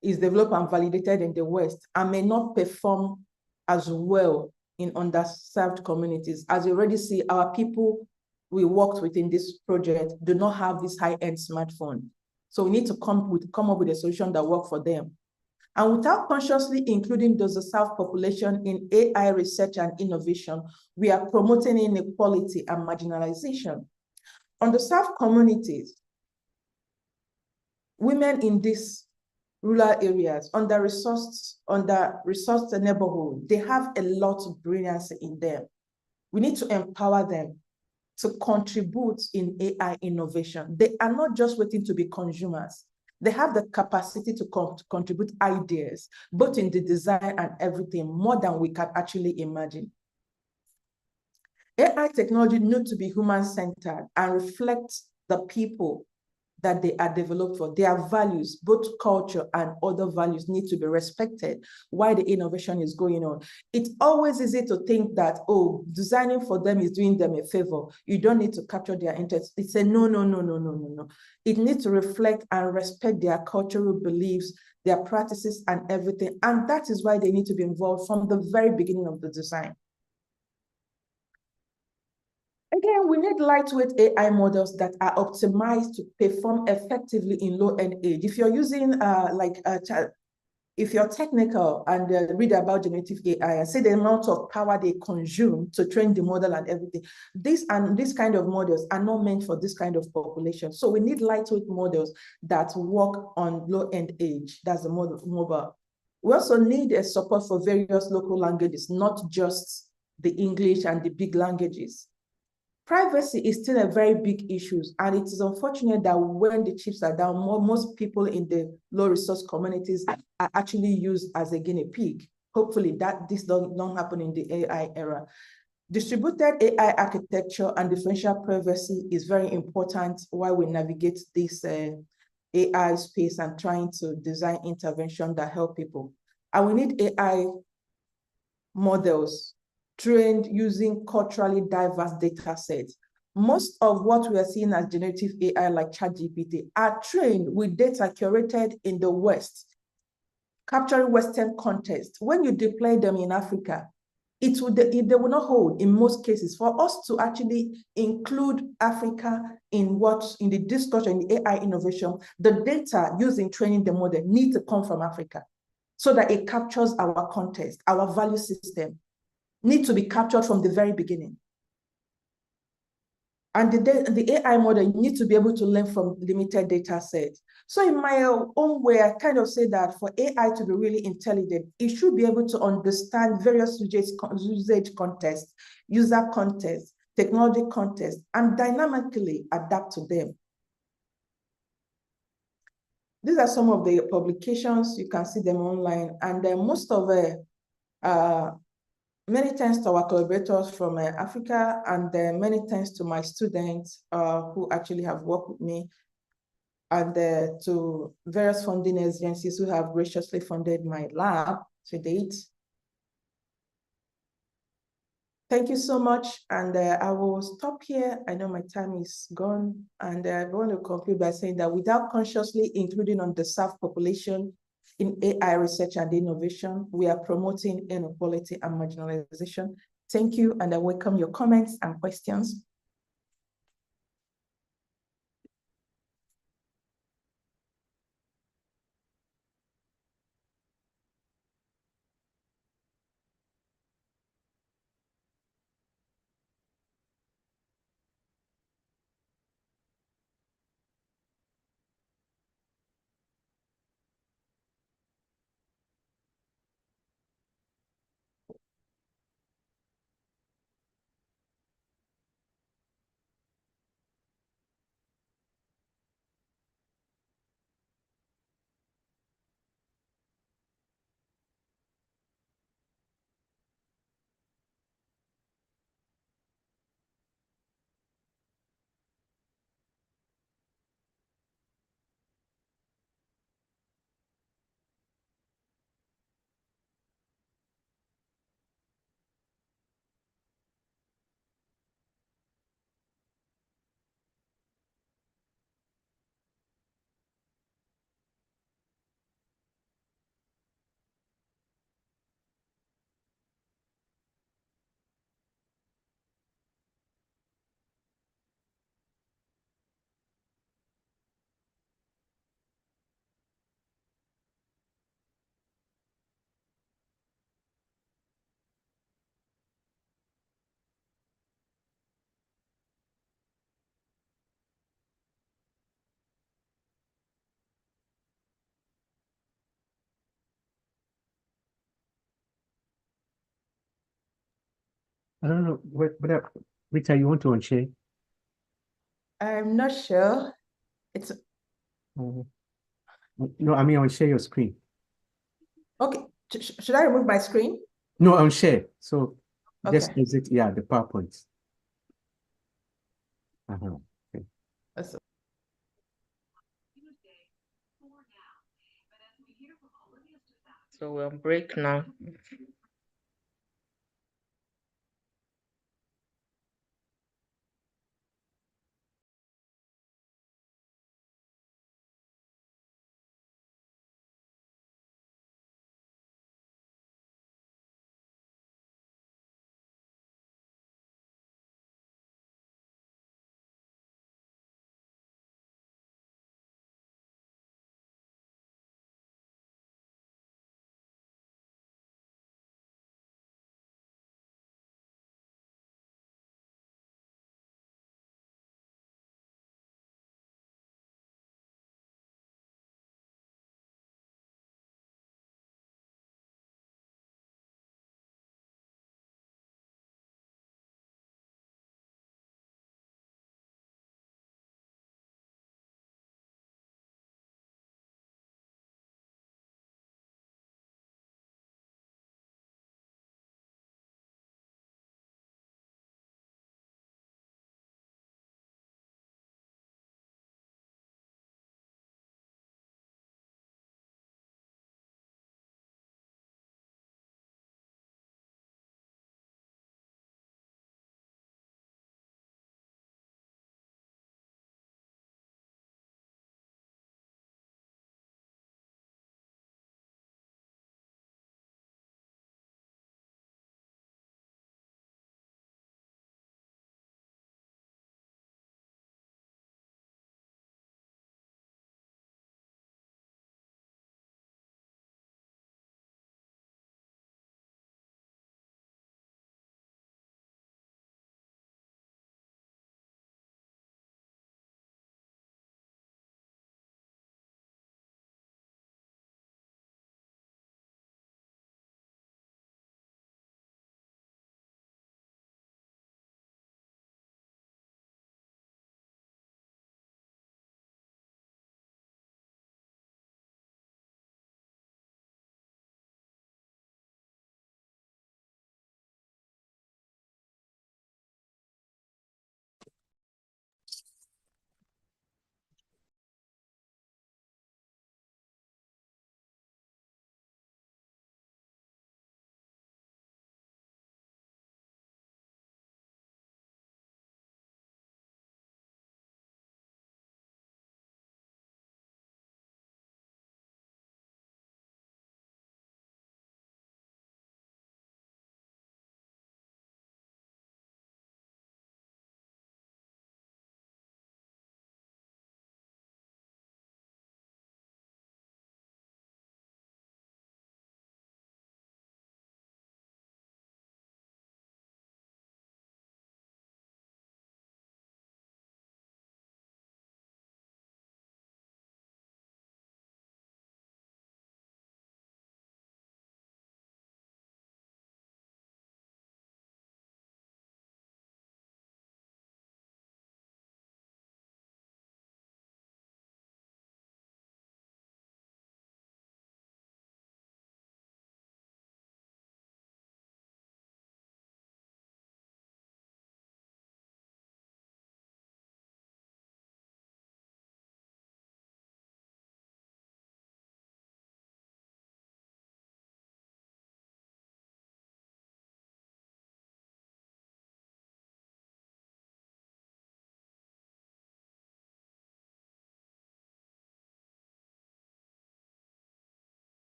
is developed and validated in the West and may not perform as well in underserved communities. As you already see, our people we worked with in this project do not have this high-end smartphone. So we need to come up with a solution that works for them. And without consciously including the underserved population in AI research and innovation, we are promoting inequality and marginalization. Underserved communities, women in these rural areas, under-resourced neighborhood, they have a lot of brilliance in them. We need to empower them to contribute in AI innovation. They are not just waiting to be consumers. They have the capacity to contribute ideas, both in the design and everything, more than we can actually imagine. AI technology needs to be human-centered and reflect the people that they are developed for. Their values, both culture and other values, need to be respected while the innovation is going on. It's always easy to think that, oh, designing for them is doing them a favor. You don't need to capture their interests. It's a no, no, no, no, no, no, no. It needs to reflect and respect their cultural beliefs, their practices and everything. And that is why they need to be involved from the very beginning of the design. Again, we need lightweight AI models that are optimized to perform effectively in low-end age. If you're using if you're technical and read about generative AI and see the amount of power they consume to train the model and everything, this kind of models are not meant for this kind of population. So we need lightweight models that work on low-end age. That's the mobile. We also need a support for various local languages, not just the English and the big languages. Privacy is still a very big issue, and it is unfortunate that when the chips are down, most people in the low-resource communities are actually used as a guinea pig. Hopefully this don't happen in the AI era. Distributed AI architecture and differential privacy is very important while we navigate this AI space and trying to design intervention that help people. And we need AI models trained using culturally diverse data sets. Most of what we are seeing as generative AI like ChatGPT are trained with data curated in the West, capturing Western context. When you deploy them in Africa, they will not hold in most cases. For us to actually include Africa in the discussion, in the AI innovation, the data used in training the model need to come from Africa so that it captures our context, our value system, need to be captured from the very beginning. And the AI model needs to be able to learn from limited data sets. So in my own way, I kind of say that for AI to be really intelligent, it should be able to understand various usage context, user context, technology context, and dynamically adapt to them. These are some of the publications. You can see them online. And most of many thanks to our collaborators from Africa, and many thanks to my students who actually have worked with me, and to various funding agencies who have graciously funded my lab to date. Thank you so much, and I will stop here. I know my time is gone, and I want to conclude by saying that without consciously including underserved population in AI research and innovation, we are promoting inequality and marginalization. Thank you, and I welcome your comments and questions. don't know, Rita, you want to unshare? I'm not sure. It's Uh, no, I mean unshare your screen. okay. Should I remove my screen? No, unshare. So just Okay. exit, yeah, the PowerPoint. Okay. That's So we'll break now.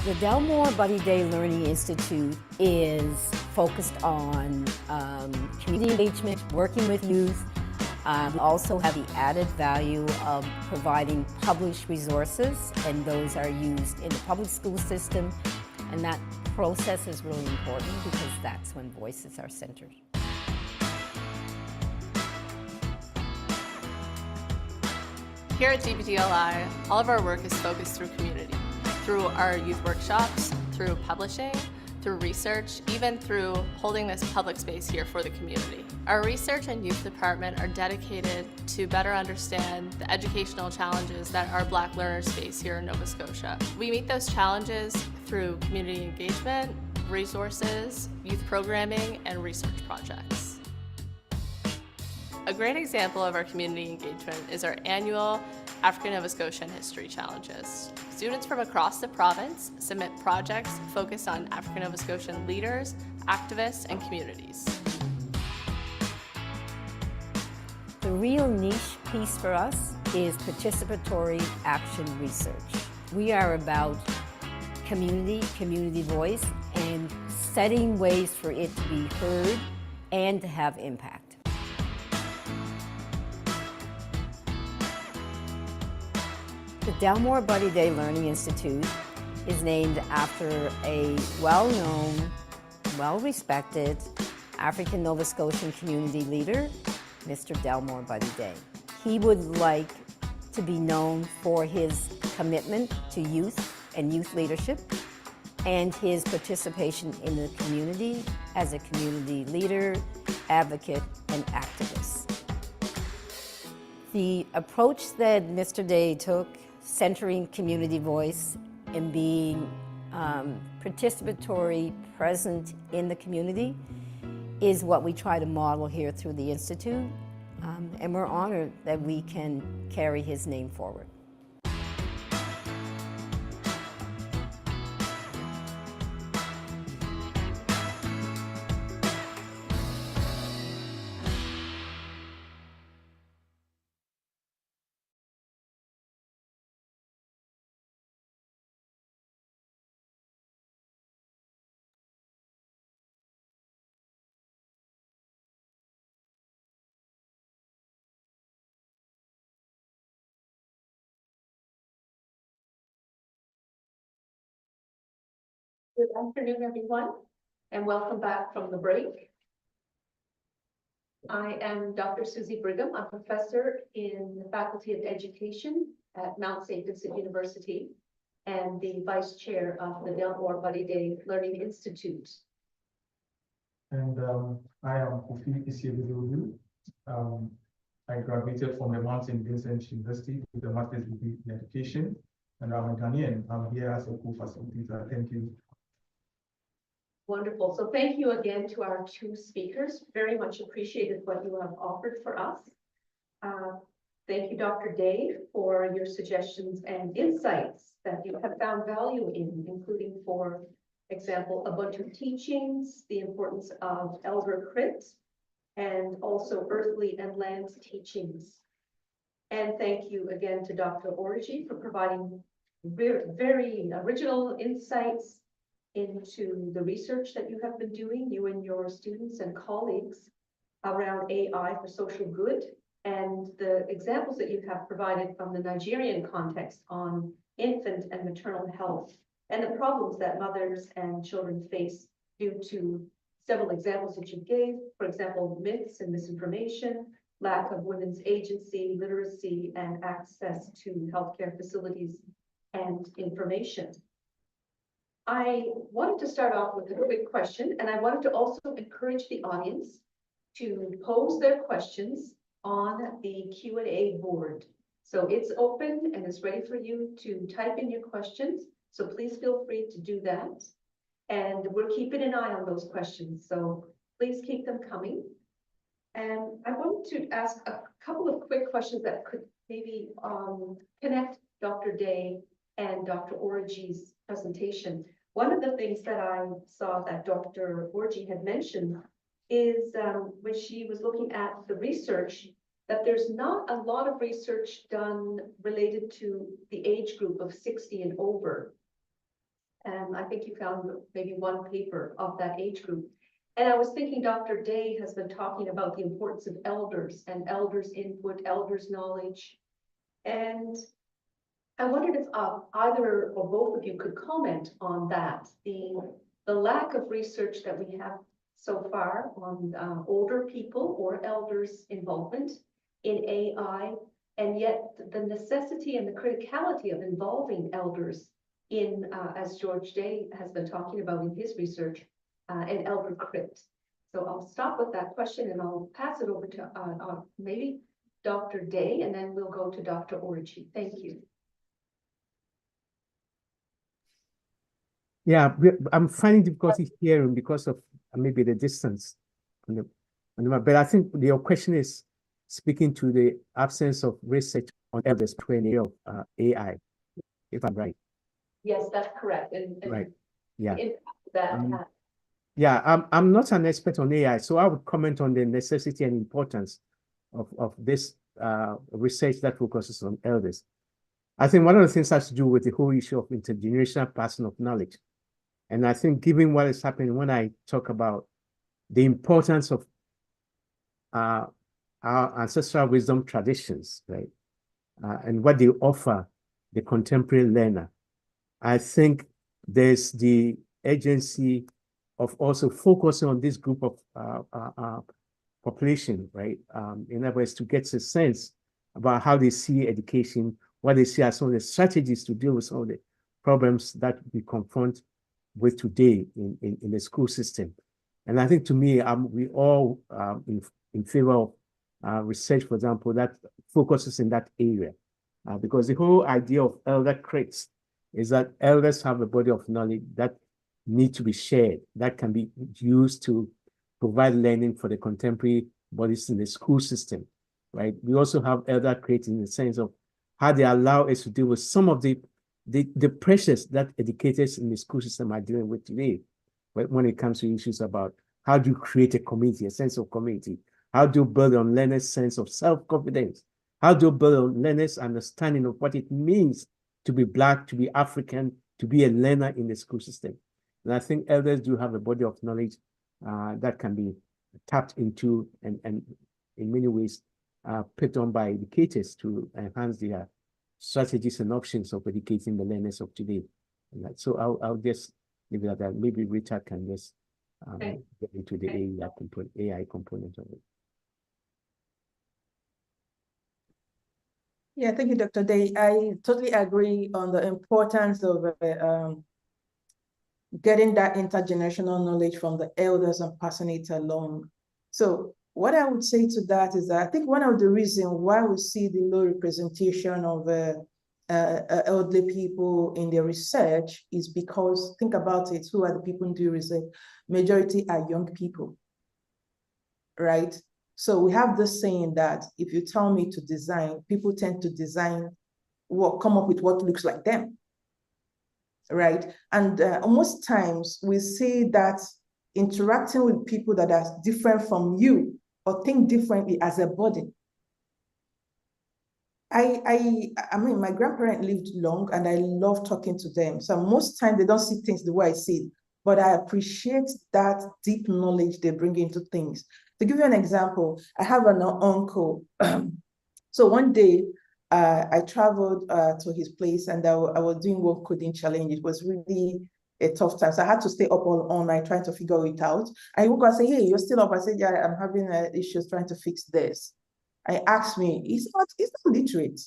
The Delmore Buddy Day Learning Institute is focused on community engagement, working with youth. We also have the added value of providing published resources, and those are used in the public school system. And that process is really important because that's when voices are centered. Here at DBDLI, all of our work is focused through community, through our youth workshops, through publishing, through research, even through holding this public space here for the community. Our research and youth department are dedicated to better understand the educational challenges that our Black learners face here in Nova Scotia. We meet those challenges through community engagement, resources, youth programming, and research projects. A great example of our community engagement is our annual African Nova Scotian History Challenges. Students from across the province submit projects focused on African Nova Scotian leaders, activists, and communities. The real niche piece for us is participatory action research. We are about community voice, and setting ways for it to be heard and to have impact. The Delmore Buddy Day Learning Institute is named after a well-known, well-respected African Nova Scotian community leader, Mr. Delmore Buddy Day. He would like to be known for his commitment to youth and youth leadership and his participation in the community as a community leader, advocate, and activist. The approach that Mr. Day took, centering community voice and being participatory, present in the community, is what we try to model here through the Institute. And we're honored that we can carry his name forward. Good afternoon, everyone, and welcome back from the break. I am Dr. Susie Brigham. I'm a professor in the Faculty of Education at Mount St. Vincent University and the vice chair of the Deveau Buddy Day Learning Institute. And I am Kofi Isiebudu. I graduated from the Mount St. Vincent University with a master's degree in education, and I'm a Ghanaian. I'm here as a co-facilitator. Thank you. Wonderful. So thank you again to our two speakers. Very much appreciated what you have offered for us. Thank you, Dr. Day, for your suggestions and insights that you have found value in, including, for example, Ubuntu teachings, the importance of elder crit, and also earthly and land teachings. And thank you again to Dr. Orji for providing very original insights into the research that you have been doing, you and your students and colleagues, around AI for social good, and the examples that you have provided from the Nigerian context on infant and maternal health, and the problems that mothers and children face due to several examples that you gave, for example, myths and misinformation, lack of women's agency, literacy, and access to healthcare facilities and information. I wanted to start off with a quick question, and I wanted to also encourage the audience to pose their questions on the Q&A board. So it's open and it's ready for you to type in your questions. So please feel free to do that. And we're keeping an eye on those questions. So please keep them coming. And I wanted to ask a couple of quick questions that could maybe connect Dr. Day and Dr. Orji's presentation. One of the things that I saw that Dr. Orji had mentioned is when she was looking at the research, that there's not a lot of research done related to the age group of 60 and over. And I think you found maybe one paper of that age group. And I was thinking Dr. Day has been talking about the importance of elders and elders' input, elders' knowledge. And I wondered if either or both of you could comment on that, the lack of research that we have so far on older people or elders' involvement in AI, and yet the necessity and the criticality of involving elders in, as George Day has been talking about in his research, an elder crit. So I'll stop with that question and I'll pass it over to maybe Dr. Day, and then we'll go to Dr. Orji. Thank you. Yeah, I'm finding difficulty hearing because of maybe the distance. But I think your question is speaking to the absence of research on elders training of AI, if I'm right. Yes, that's correct. And right. Yeah. That I'm not an expert on AI, so I would comment on the necessity and importance of this research that focuses on elders. I think one of the things has to do with the whole issue of intergenerational passing of knowledge. And I think given what is happening, when I talk about the importance of our ancestral wisdom traditions, right, and what they offer the contemporary learner, I think there's the agency of also focusing on this group of population, right? In other words, to get a sense about how they see education, what they see as some of the strategies to deal with some of the problems that we confront with today in the school system. And I think, to me, we all in favor of research, for example, that focuses in that area. Because the whole idea of elder crates is that elders have a body of knowledge that need to be shared, that can be used to provide learning for the contemporary bodies in the school system, right? We also have elder crates in the sense of how they allow us to deal with some of the pressures that educators in the school system are dealing with today, when it comes to issues about how do you create a community, a sense of community? How do you build on learners' sense of self-confidence? How do you build on learners' understanding of what it means to be Black, to be African, to be a learner in the school system? And I think elders do have a body of knowledge that can be tapped into and in many ways picked on by educators to enhance their strategies and options of educating the learners of today. So I'll just leave it at that. Maybe Richard can just get into the AI component of it. Yeah, thank you, Dr. Day. I totally agree on the importance of getting that intergenerational knowledge from the elders and passing it along. So what I would say to that is that I think one of the reasons why we see the low representation of elderly people in their research is because, think about it, who are the people who do research? Majority are young people, right? So we have this saying that if you tell me to design, people tend to design come up with what looks like them, right? And most times we see that interacting with people that are different from you or think differently as a burden. I mean, my grandparents lived long and I love talking to them. So most times they don't see things the way I see it, but I appreciate that deep knowledge they bring into things. To give you an example, I have an uncle. So one day I traveled to his place and I was doing one coding challenge. It was really a tough time. So I had to stay up all night trying to figure it out. I woke up and say, hey, you're still up? I said, yeah, I'm having issues trying to fix this. I asked me, he's not literate.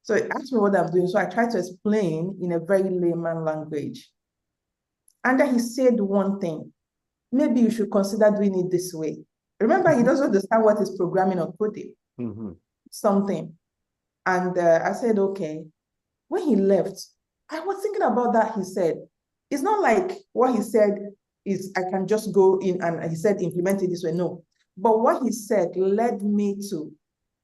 So he asked me what I'm doing. So I tried to explain in a very layman language. And then he said one thing, maybe you should consider doing it this way. Remember, he doesn't understand what is programming or coding, something. And I said, okay. When he left, I was thinking about that. He said, it's not like what he said is I can just go in and he said, implement it this way. No. But what he said led me to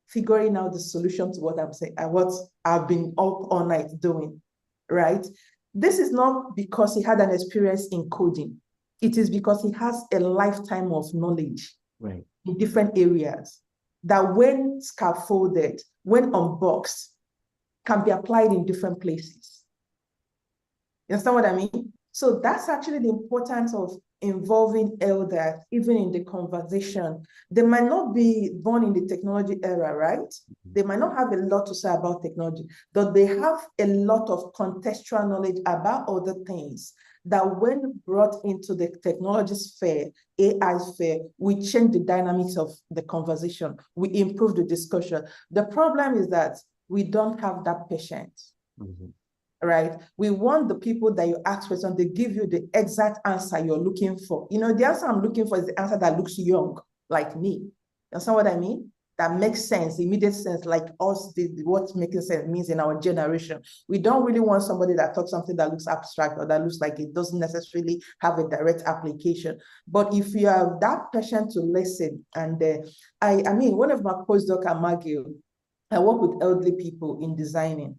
figuring out the solution to what I'm saying, what I've been up all night doing, right? This is not because he had an experience in coding. It is because he has a lifetime of knowledge in different areas that when scaffolded, when unboxed, can be applied in different places. You understand what I mean? So that's actually the importance of involving elders, even in the conversation. They might not be born in the technology era, right? They might not have a lot to say about technology, but they have a lot of contextual knowledge about other things that when brought into the technology sphere, AI sphere, we change the dynamics of the conversation. We improve the discussion. The problem is that we don't have that patience. Right? We want the people that you ask questions, they give you the exact answer you're looking for. You know, the answer I'm looking for is the answer that looks young, like me. That's not what I mean? That makes sense, immediate sense, like us, what making sense means in our generation. We don't really want somebody that talks something that looks abstract or that looks like it doesn't necessarily have a direct application. But if you have that passion to listen, and I mean, one of my postdocs at McGill, I work with elderly people in designing.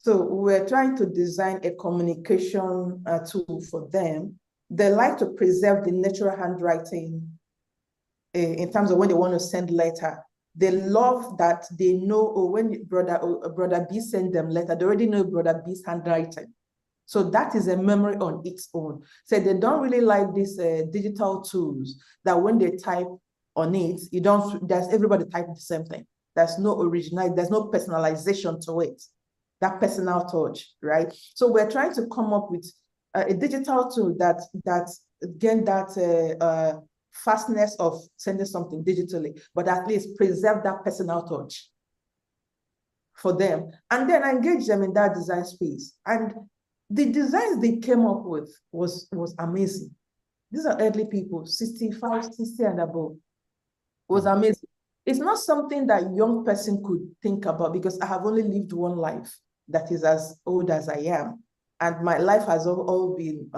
So we're trying to design a communication tool for them. They like to preserve the natural handwriting in terms of when they want to send letter. They love that they know, or when brother B send them letter, they already know brother B's handwriting. So that is a memory on its own. So they don't really like these digital tools that when they type on it, everybody type the same thing. There's no originality, there's no personalization to it. That personal touch, right? So we're trying to come up with a digital tool that again, that fastness of sending something digitally, but at least preserve that personal touch for them, and then engage them in that design space. And the designs they came up with was amazing. These are elderly people, 65, 60 and above. It was amazing. It's not something that young person could think about because I have only lived one life that is as old as I am. And my life has all been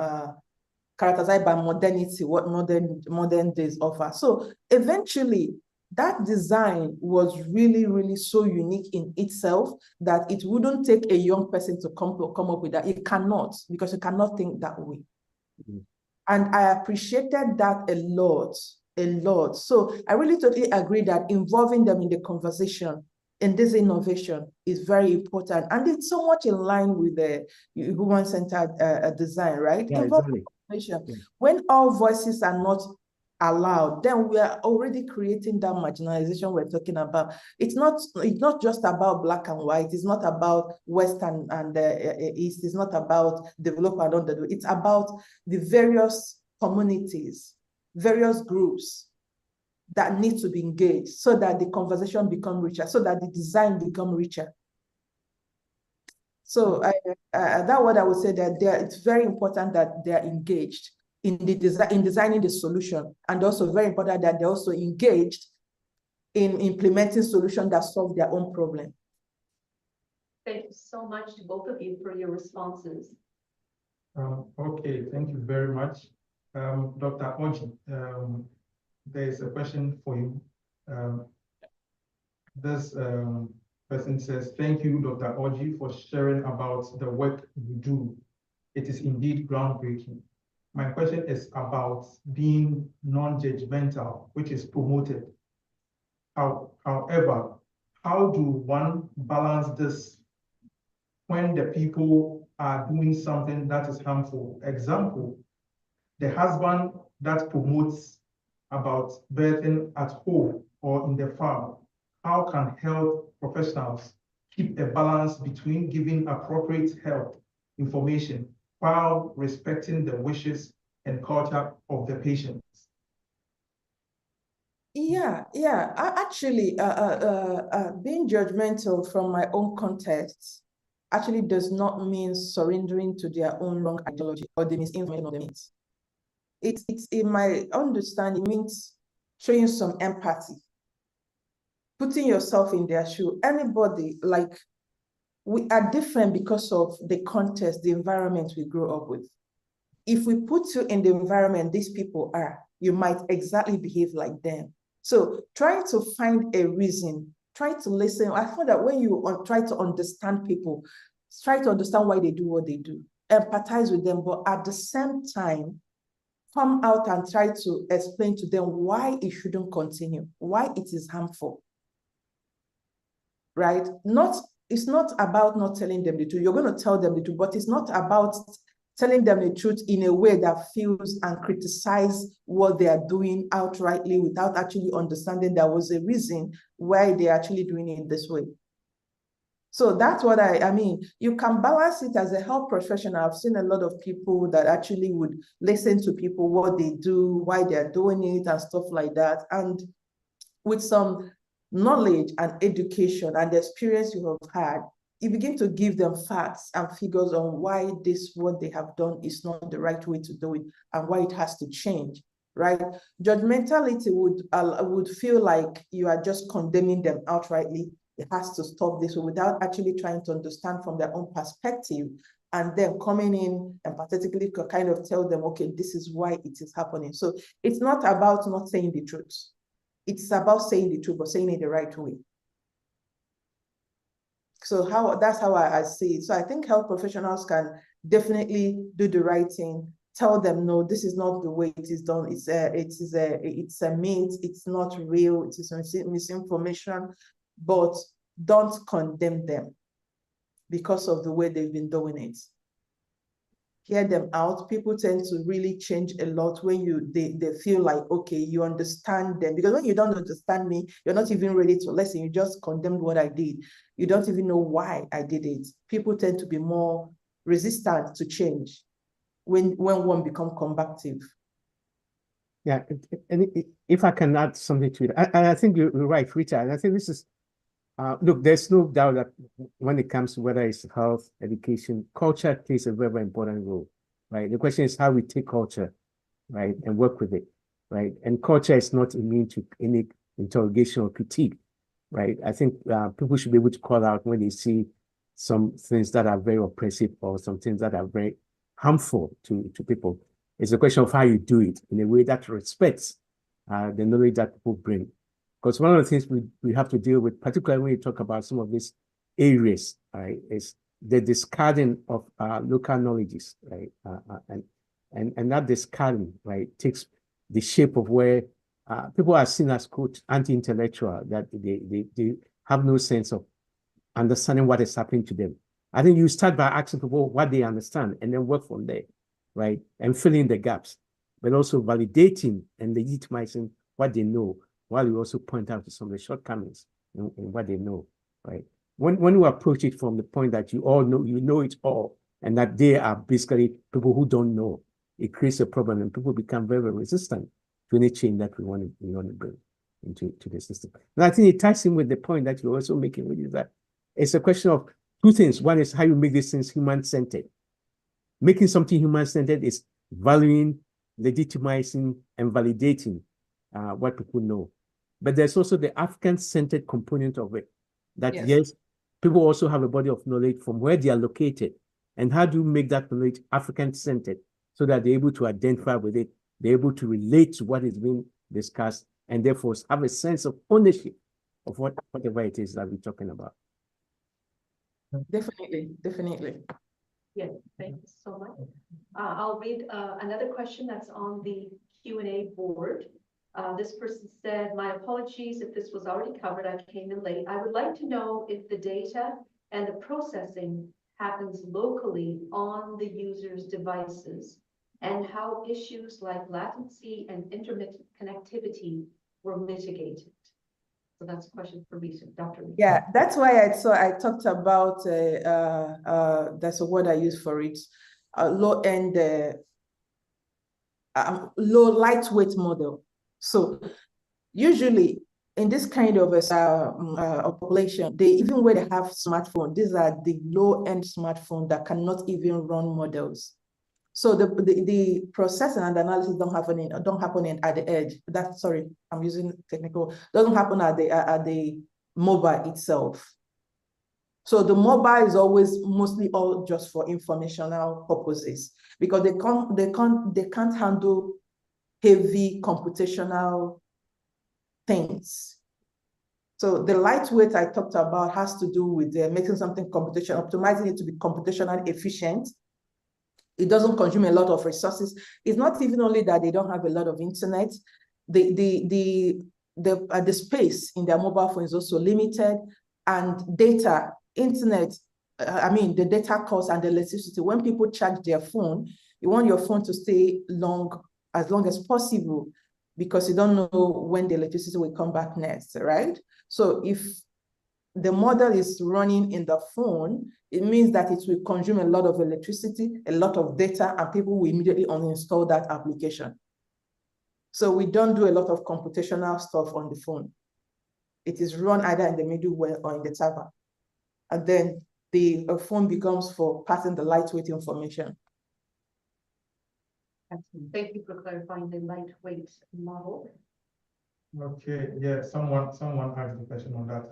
characterized by modernity, what modern days offer. So eventually, that design was really, really so unique in itself that it wouldn't take a young person to come up with that. It cannot, because you cannot think that way. Mm-hmm. And I appreciated that a lot. So I really totally agree that involving them in the conversation in this innovation is very important. And it's so much in line with the human-centered design, right? Yeah, exactly. Yeah. When all voices are not allowed, then we are already creating that marginalization we're talking about. It's not just about black and white. It's not about West and East. It's not about developed and underdeveloped. It's about the various communities, various groups that need to be engaged so that the conversation become richer, so that the design become richer. So that's what I would say, that it's very important that they're engaged in designing the solution, and also very important that they're also engaged in implementing solutions that solve their own problem. Thank you so much to both of you for your responses. Okay, thank you very much. Dr. Oji, there's a question for you. This person says, thank you, Dr. Oji, for sharing about the work you do. It is indeed groundbreaking. My question is about being non-judgmental, which is promoted. However, how do one balance this when the people are doing something that is harmful? Example, the husband that promotes about birthing at home or in the farm. How can health professionals keep a balance between giving appropriate health information while respecting the wishes and culture of the patients? Yeah. Actually, being judgmental from my own context actually does not mean surrendering to their own wrong ideology or the misinformation of the myths. It's in my understanding, it means showing some empathy, putting yourself in their shoe. Anybody, like, we are different because of the context, the environment we grew up with. If we put you in the environment these people are, you might exactly behave like them. So trying to find a reason, try to listen. I find that when you try to understand people, try to understand why they do what they do, empathize with them, but at the same time, come out and try to explain to them why it shouldn't continue, why it is harmful, right? It's not about not telling them the truth. You're going to tell them the truth, but it's not about telling them the truth in a way that feels and criticize what they are doing outrightly without actually understanding there was a reason why they're actually doing it this way. So that's what I mean. You can balance it as a health professional. I've seen a lot of people that actually would listen to people, what they do, why they're doing it, and stuff like that. And with some knowledge and education and the experience you have had, you begin to give them facts and figures on why what they have done is not the right way to do it and why it has to change, right? Judgmentality would feel like you are just condemning them outrightly. It has to stop this without actually trying to understand from their own perspective, and then coming in and empathetically kind of tell them, okay, this is why it is happening. So it's not about not saying the truth. It's about saying the truth, but saying it the right way. So that's how I see it. So I think health professionals can definitely do the right thing. Tell them, no, this is not the way it is done. It's a myth. It's not real. It is misinformation. But don't condemn them because of the way they've been doing it. Hear them out. People tend to really change a lot when they feel like, okay, you understand them. Because when you don't understand me, you're not even ready to listen. You just condemned what I did. You don't even know why I did it. People tend to be more resistant to change when one becomes combative. Yeah, and if I can add something to it, and I think you're right, Rita, and I think this is, look, there's no doubt that when it comes to whether it's health, education, culture plays a very, very important role, right? The question is how we take culture, right, and work with it, right? And culture is not immune to any interrogation or critique, right? I think people should be able to call out when they see some things that are very oppressive or some things that are very harmful to people. It's a question of how you do it in a way that respects the knowledge that people bring. Because one of the things we have to deal with, particularly when you talk about some of these areas, right, is the discarding of local knowledges, right? And that discarding, right, takes the shape of where people are seen as, quote, anti-intellectual, that they have no sense of understanding what is happening to them. I think you start by asking people what they understand and then work from there, right? And filling the gaps, but also validating and legitimizing what they know, while you also point out some of the shortcomings in what they know, right? When you approach it from the point that you all know, you know it all, and that they are basically people who don't know, it creates a problem and people become very, very resistant to any change that we want to bring into the system. And I think it ties in with the point that you're also making, which is that it's a question of two things. One is how you make these things human-centered. Making something human-centered is valuing, legitimizing, and validating what people know. But there's also the African-centered component of it. That yes, people also have a body of knowledge from where they are located. And how do you make that knowledge African-centered so that they're able to identify with it, they're able to relate to what is being discussed, and therefore have a sense of ownership of whatever it is that we're talking about. Definitely. Yes, thank you so much. I'll read another question that's on the Q&A board. This person said, my apologies if this was already covered, I came in late. I would like to know if the data and the processing happens locally on the user's devices and how issues like latency and intermittent connectivity were mitigated. So that's a question for Lisa, Dr. Lisa. Yeah, that's why I talked about, that's a word I use for it, low-end, low lightweight model. So usually in this kind of a population, even where they have smartphones, these are the low-end smartphones that cannot even run models. So the processing and analysis don't happen at the edge. Sorry, I'm using technical. Doesn't happen at the mobile itself. So the mobile is always mostly all just for informational purposes because they can't handle heavy computational things. So the lightweight I talked about has to do with making something optimizing it to be computationally efficient. It doesn't consume a lot of resources. It's not even only that they don't have a lot of internet. The space in their mobile phone is also limited, and data, internet, the data cost and the electricity. When people charge their phone, you want your phone to stay as long as possible because you don't know when the electricity will come back next, right? So if the model is running in the phone, it means that it will consume a lot of electricity, a lot of data, and people will immediately uninstall that application. So we don't do a lot of computational stuff on the phone. It is run either in the middleware or in the server. And then the phone becomes for passing the lightweight information. Thank you for clarifying the lightweight model. Okay, yeah, someone asked the question on that.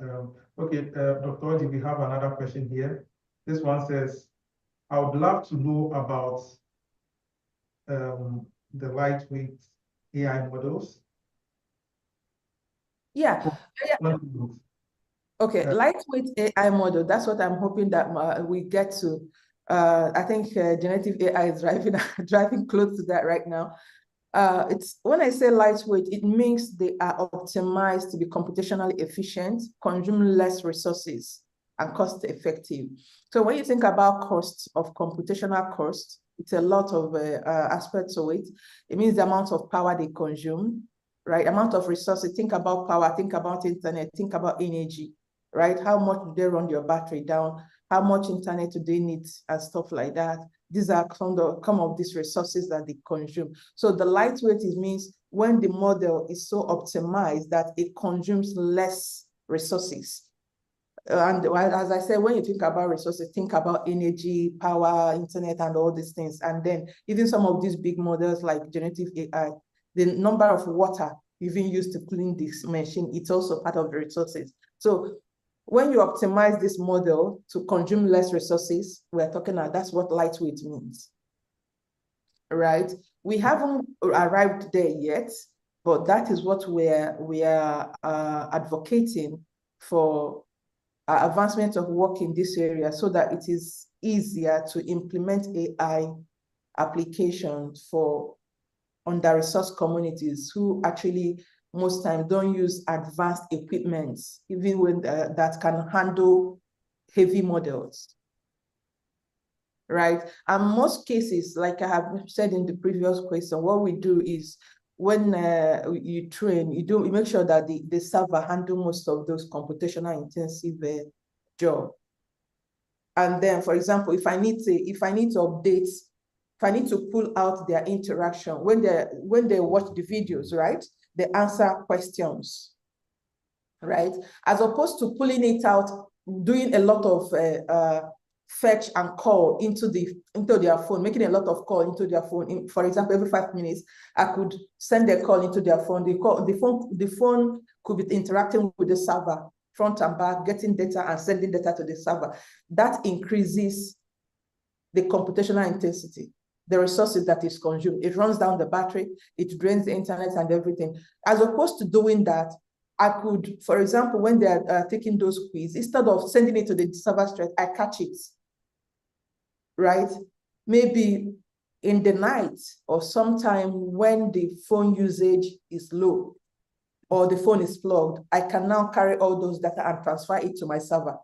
Okay, Dr. Oji, we have another question here. This one says, I would love to know about the lightweight AI models. Yeah. Okay, lightweight AI model, that's what I'm hoping that we get to. I think generative AI is driving close to that right now. When I say lightweight, it means they are optimized to be computationally efficient, consume less resources, and cost effective. So when you think about costs of computational cost, it's a lot of aspects of it. It means the amount of power they consume, right? Amount of resources. Think about power, think about internet, think about energy, right? How much do they run your battery down? How much internet do they need and stuff like that? These are some of these resources that they consume. So the lightweight means when the model is so optimized that it consumes less resources. And as I said, when you think about resources, think about energy, power, internet, and all these things. And then even some of these big models like generative AI, the number of water even use to clean this machine, it's also part of the resources. So when you optimize this model to consume less resources, we're talking about, that's what lightweight means, right? We haven't arrived there yet, but that is what we are advocating for advancement of work in this area so that it is easier to implement AI applications for under-resourced communities who actually most times don't use advanced equipment, even when that can handle heavy models, right? And most cases, like I have said in the previous question, what we do is when you train, you make sure that the server handle most of those computational intensive job. And then, for example, if I need to update, if I need to pull out their interaction, when they watch the videos, right, they answer questions, right? As opposed to pulling it out, doing a lot of fetch and call into their phone, making a lot of call into their phone. For example, every 5 minutes, I could send a call into their phone. The phone could be interacting with the server, front and back, getting data and sending data to the server. That increases the computational intensity, the resources that is consumed. It runs down the battery, it drains the internet and everything. As opposed to doing that, I could, for example, when they're taking those quizzes, instead of sending it to the server straight, I catch it, right? Maybe in the night or sometime when the phone usage is low or the phone is plugged, I can now carry all those data and transfer it to my server.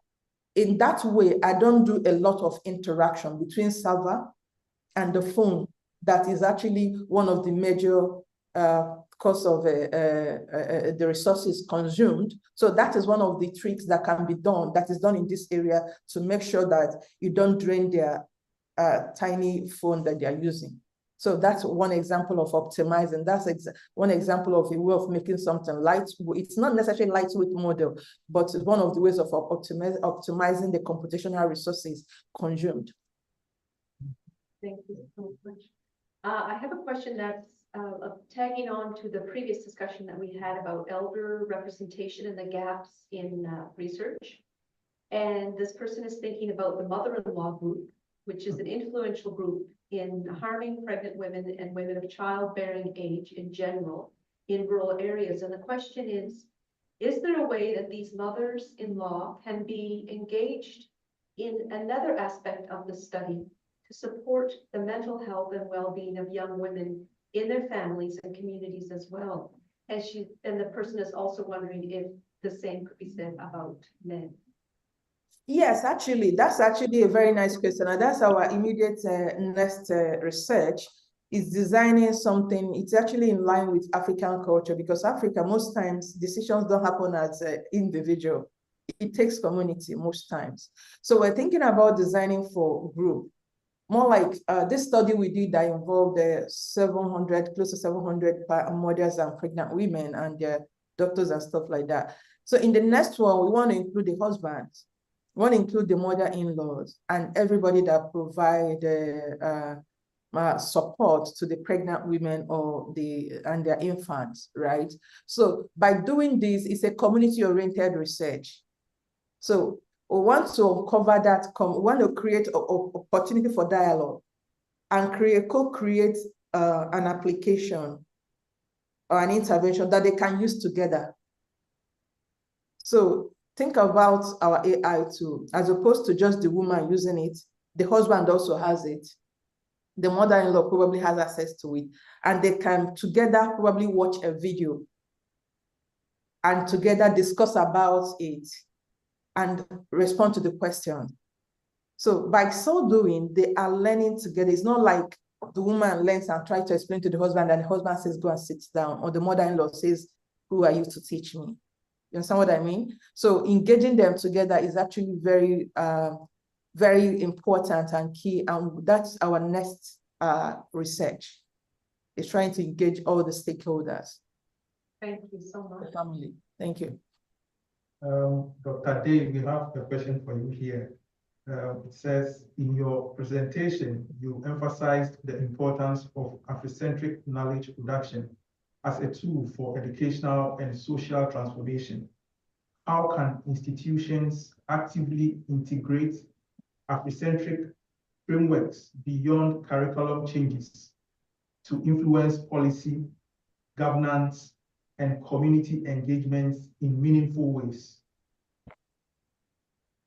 In that way, I don't do a lot of interaction between server and the phone. That is actually one of the major cause of the resources consumed. So that is one of the tricks that can be done, that is done in this area to make sure that you don't drain their tiny phone that they are using. So that's one example of optimizing. That's one example of a way of making something light. It's not necessarily lightweight model, but it's one of the ways of optimizing the computational resources consumed. Thank you so much. I have a question that's tagging on to the previous discussion that we had about elder representation and the gaps in research. And this person is thinking about the mother-in-law group, which is an influential group in harming pregnant women and women of childbearing age in general in rural areas. And the question is there a way that these mothers-in-law can be engaged in another aspect of the study to support the mental health and well-being of young women in their families and communities as well? And the person is also wondering if the same could be said about men. Yes, actually, that's actually a very nice question. And that's our immediate next research is designing something. It's actually in line with African culture, because Africa, most times, decisions don't happen as an individual. It takes community most times. So we're thinking about designing for group. More like this study we did that involved close to 700 mothers and pregnant women and their doctors and stuff like that. So in the next one, we want to include the husbands. We want to include the mother-in-laws and everybody that provide support to the pregnant women and their infants, right? So by doing this, it's a community-oriented research. So we want to cover that, we want to create an opportunity for dialogue and co-create an application or an intervention that they can use together. So think about our AI tool, as opposed to just the woman using it, the husband also has it. The mother-in-law probably has access to it, and they can together probably watch a video and together discuss about it and respond to the question. So by so doing, they are learning together. It's not like the woman learns and tries to explain to the husband and the husband says, go and sit down, or the mother-in-law says, who are you to teach me? You understand what I mean? So engaging them together is actually very, very important and key. And that's our next research, is trying to engage all the stakeholders. Thank you so much. The family. Thank you. Dr. Dave, we have a question for you here. It says, in your presentation, you emphasized the importance of Afrocentric knowledge production as a tool for educational and social transformation? How can institutions actively integrate Afrocentric frameworks beyond curriculum changes to influence policy, governance, and community engagements in meaningful ways?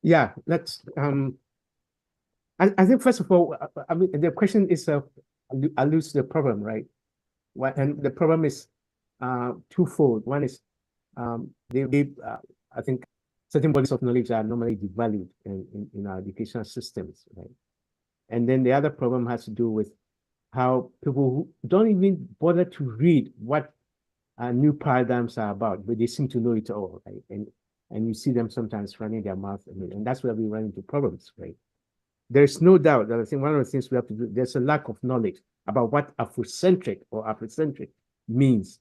Yeah, let's. I think first of all, I mean, the question is alludes to the problem, right? And the problem is twofold. One is I think certain bodies of knowledge are normally devalued in our educational systems, right? And then the other problem has to do with how people who don't even bother to read what new paradigms are about, but they seem to know it all, right? And you see them sometimes running their mouth, and that's where we run into problems, right? There's no doubt that I think one of the things we have to do, there's a lack of knowledge about what Afrocentric or Afrocentric means.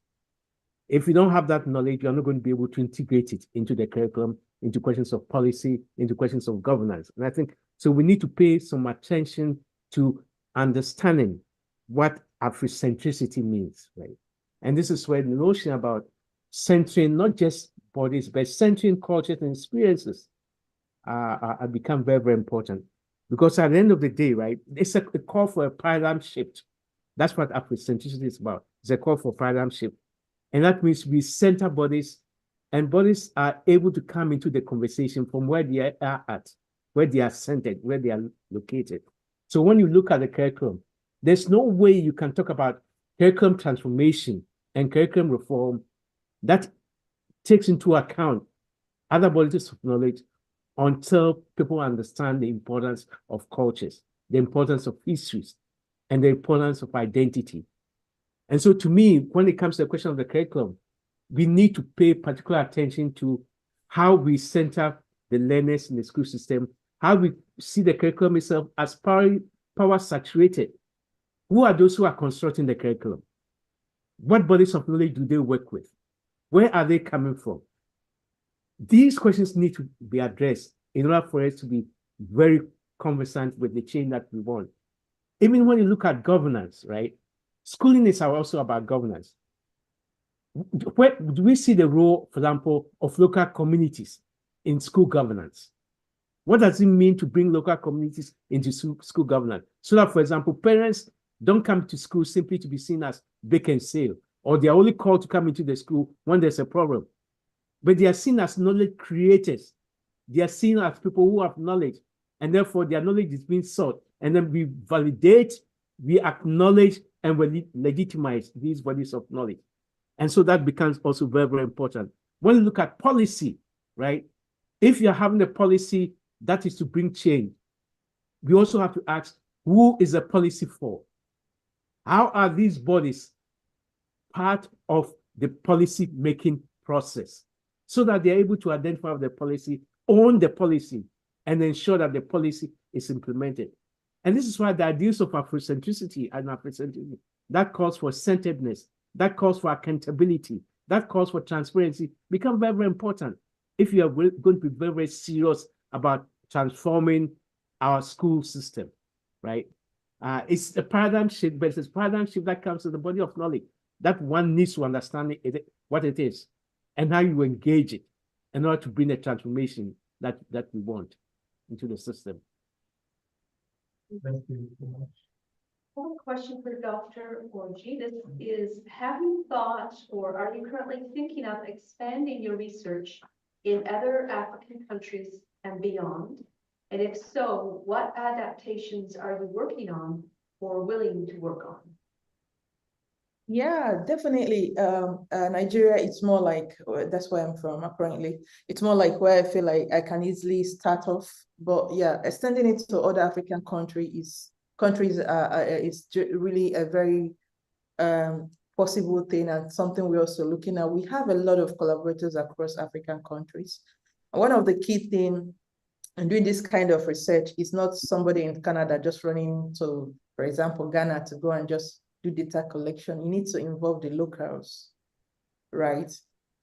If you don't have that knowledge, you're not going to be able to integrate it into the curriculum, into questions of policy, into questions of governance. And I think, so we need to pay some attention to understanding what Afrocentricity means, right? And this is where the notion about centering not just bodies, but centering cultures and experiences are become very, very important. Because at the end of the day, right, it's a call for a paradigm shift. That's what Afrocentricity is about. It's a call for paradigm shift. And that means we center bodies, and bodies are able to come into the conversation from where they are at, where they are centered, where they are located. So when you look at the curriculum, there's no way you can talk about curriculum transformation and curriculum reform that takes into account other bodies of knowledge until people understand the importance of cultures, the importance of histories, and the importance of identity. And so to me, when it comes to the question of the curriculum, we need to pay particular attention to how we center the learners in the school system, how we see the curriculum itself as power saturated. Who are those who are constructing the curriculum? What bodies of knowledge do they work with? Where are they coming from? These questions need to be addressed in order for us to be very conversant with the change that we want. Even when you look at governance, right? Schooling is also about governance. Where do we see the role, for example, of local communities in school governance? What does it mean to bring local communities into school governance? So that, for example, parents don't come to school simply to be seen as bake and sale, or they are only called to come into the school when there's a problem. But they are seen as knowledge creators. They are seen as people who have knowledge, and therefore their knowledge is being sought. And then we validate, we acknowledge, and we legitimize these bodies of knowledge. And so that becomes also very, very important. When you look at policy, right? If you're having a policy that is to bring change, we also have to ask, who is the policy for? How are these bodies part of the policy-making process so that they're able to identify the policy, own the policy, and ensure that the policy is implemented? And this is why the ideas of Afrocentricity and Afrocentricity, that calls for centeredness, that calls for accountability, that calls for transparency, become very, very important if you are going to be very, very serious about transforming our school system, right? It's a paradigm shift, but it's a paradigm shift that comes to the body of knowledge that one needs to understand what it is and how you engage it in order to bring the transformation that we want into the system. Thank you so much. I have a question for Dr. Orji. This is, have you thought or are you currently thinking of expanding your research in other African countries and beyond? And if so, what adaptations are you working on or willing to work on? Yeah, definitely. Nigeria, it's more like, that's where I'm from currently. It's more like where I feel like I can easily start off. But yeah, extending it to other African countries is really a very possible thing and something we're also looking at. We have a lot of collaborators across African countries. One of the key things in doing this kind of research is not somebody in Canada just running to, for example, Ghana to go and just do data collection. You need to involve the locals, right?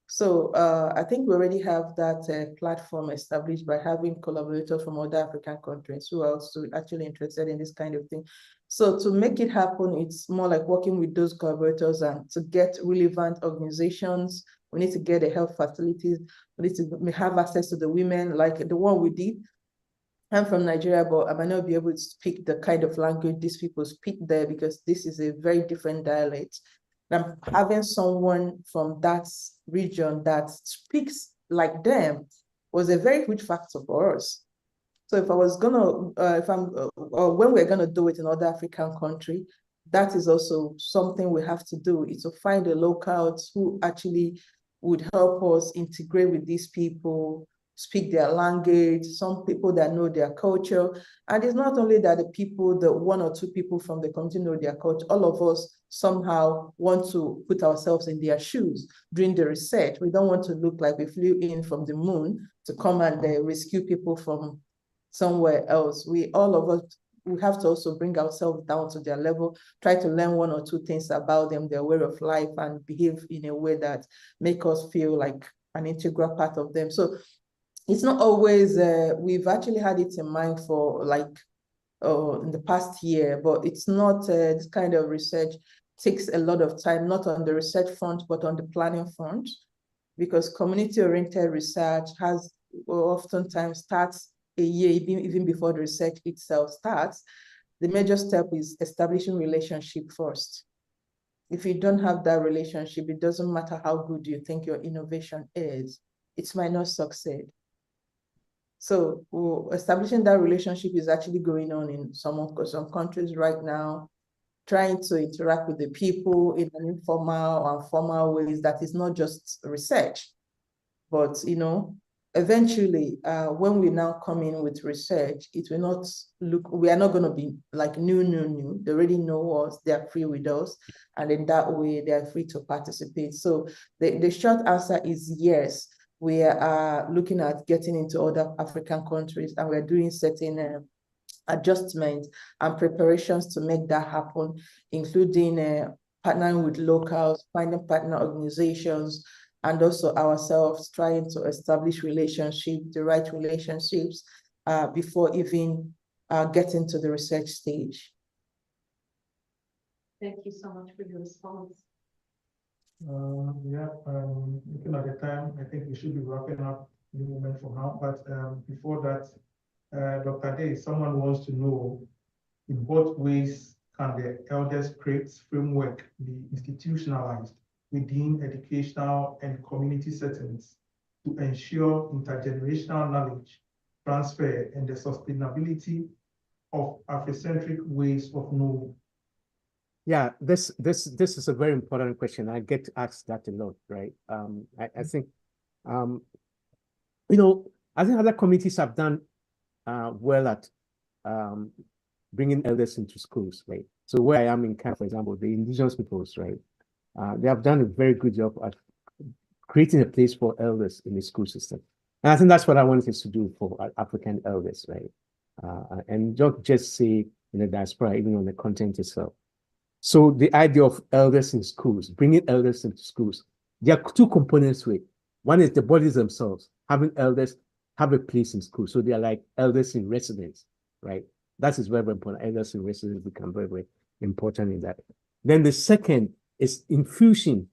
So I think we already have that platform established by having collaborators from other African countries who are also actually interested in this kind of thing. So to make it happen, it's more like working with those collaborators and to get relevant organizations. We need to get the health facilities. We need to have access to the women, like the one we did. I'm from Nigeria, but I might not be able to speak the kind of language these people speak there because this is a very different dialect. And having someone from that region that speaks like them was a very huge factor for us. So if I was gonna, when we're gonna do it in other African country, that is also something we have to do, is to find the locals who actually would help us integrate with these people, speak their language, some people that know their culture. And it's not only that the people, the one or two people from the community know their culture, all of us somehow want to put ourselves in their shoes during the research. We don't want to look like we flew in from the moon to come and rescue people from somewhere else. All of us, we have to also bring ourselves down to their level, try to learn one or two things about them, their way of life, and behave in a way that make us feel like an integral part of them. So it's not always, we've actually had it in mind for like in the past year, but it's not this kind of research takes a lot of time, not on the research front, but on the planning front, because community-oriented research has oftentimes starts a year, even before the research itself starts. The major step is establishing relationship first. If you don't have that relationship, it doesn't matter how good you think your innovation is, it might not succeed. So establishing that relationship is actually going on in some countries right now, trying to interact with the people in an informal and formal ways that is not just research, but eventually, when we now come in with research, it will not look, we are not going to be like new. They already know us, they are free with us, and in that way, they are free to participate. So the short answer is yes. We are looking at getting into other African countries, and we're doing certain adjustments and preparations to make that happen, including partnering with locals, finding partner organizations, and also ourselves trying to establish relationships, the right relationships, before even getting to the research stage. Thank you so much for your response. Looking at the time, I think we should be wrapping up in a moment from now. But before that, Dr. Day, someone wants to know in what ways can the Elders Create framework be institutionalized within educational and community settings to ensure intergenerational knowledge transfer and the sustainability of Afrocentric ways of knowing? Yeah, this is a very important question. I get asked that a lot, right? I think, I think other communities have done well at bringing elders into schools, right? So where I am in Kenya, for example, the indigenous peoples, right? They have done a very good job at creating a place for elders in the school system. And I think that's what I wanted to do for African elders, right? And not just say in the diaspora, even on the content itself. So the idea of elders in schools, bringing elders into schools, there are two components to it. One is the bodies themselves, having elders have a place in school. So they are like elders in residence, right? That is very, very important. Elders in residence become very, very important in that. Then the second is infusing